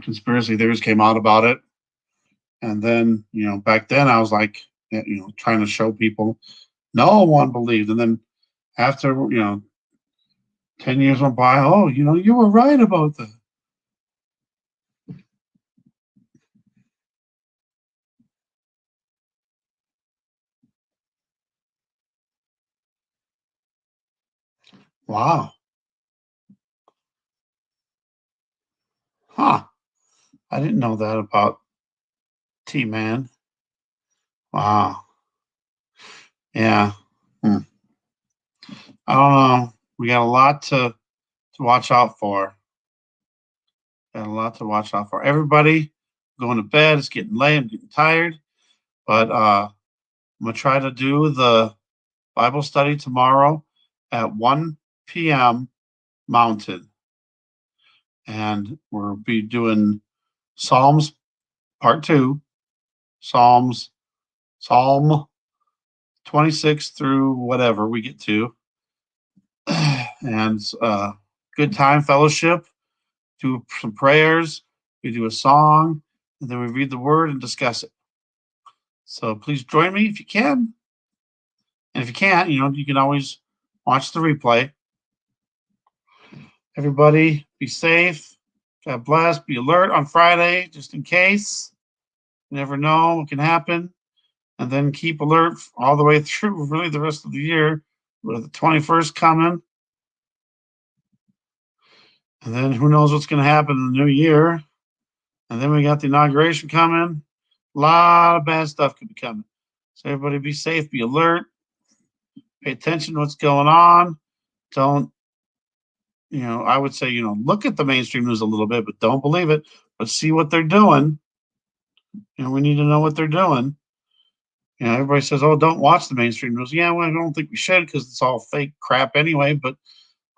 Speaker 1: conspiracy theories came out about it. And then, back then I was like, trying to show people no one believed. And then after, 10 years went by, oh, you were right about that. Wow. Huh. I didn't know that about T-Man. Wow. Yeah. Hmm. I don't know. We got a lot to watch out for. Got a lot to watch out for. Everybody going to bed. It's getting late. I'm getting tired. But I'm going to try to do the Bible study tomorrow at 1 p.m. Mountain. And we'll be doing Psalms part 2, Psalm 26 through whatever we get to. And good time fellowship, do some prayers, we do a song, and then we read the word and discuss it. So please join me if you can. And if you can't, you can always watch the replay. Everybody be safe. God bless. Be alert on Friday, just in case. You never know what can happen. And then keep alert all the way through, really, the rest of the year, with the 21st coming. And then who knows what's going to happen in the new year. And then we got the inauguration coming. A lot of bad stuff could be coming. So everybody be safe, be alert, pay attention to what's going on. Don't, I would say, look at the mainstream news a little bit, but don't believe it. But see what they're doing. We need to know what they're doing. Everybody says, "Oh, don't watch the mainstream news." Yeah, well, I don't think we should because it's all fake crap anyway. But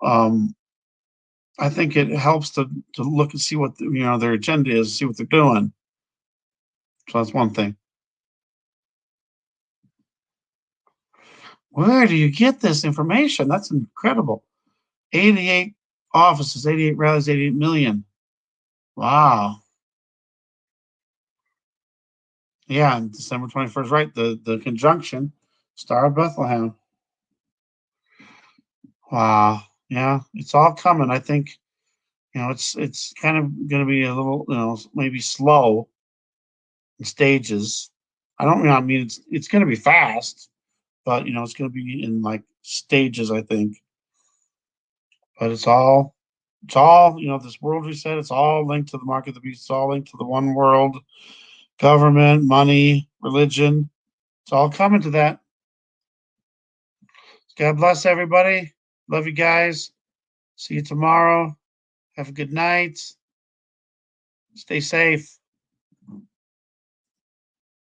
Speaker 1: I think it helps to look and see what their agenda is, see what they're doing. So that's one thing. Where do you get this information? That's incredible. 88 offices, 88 rallies, 88 million. Wow. Yeah, and December 21st, right? The conjunction, Star of Bethlehem. Wow. Yeah, it's all coming. I think, it's kind of going to be a little, maybe slow in stages. I mean, it's going to be fast, but it's going to be in like stages, I think. But it's all, this world reset. It's all linked to the mark of the beast. It's all linked to the one world, government, money, religion. So I'll comment to that. God bless everybody. Love you guys. See you tomorrow. Have a good night. Stay safe.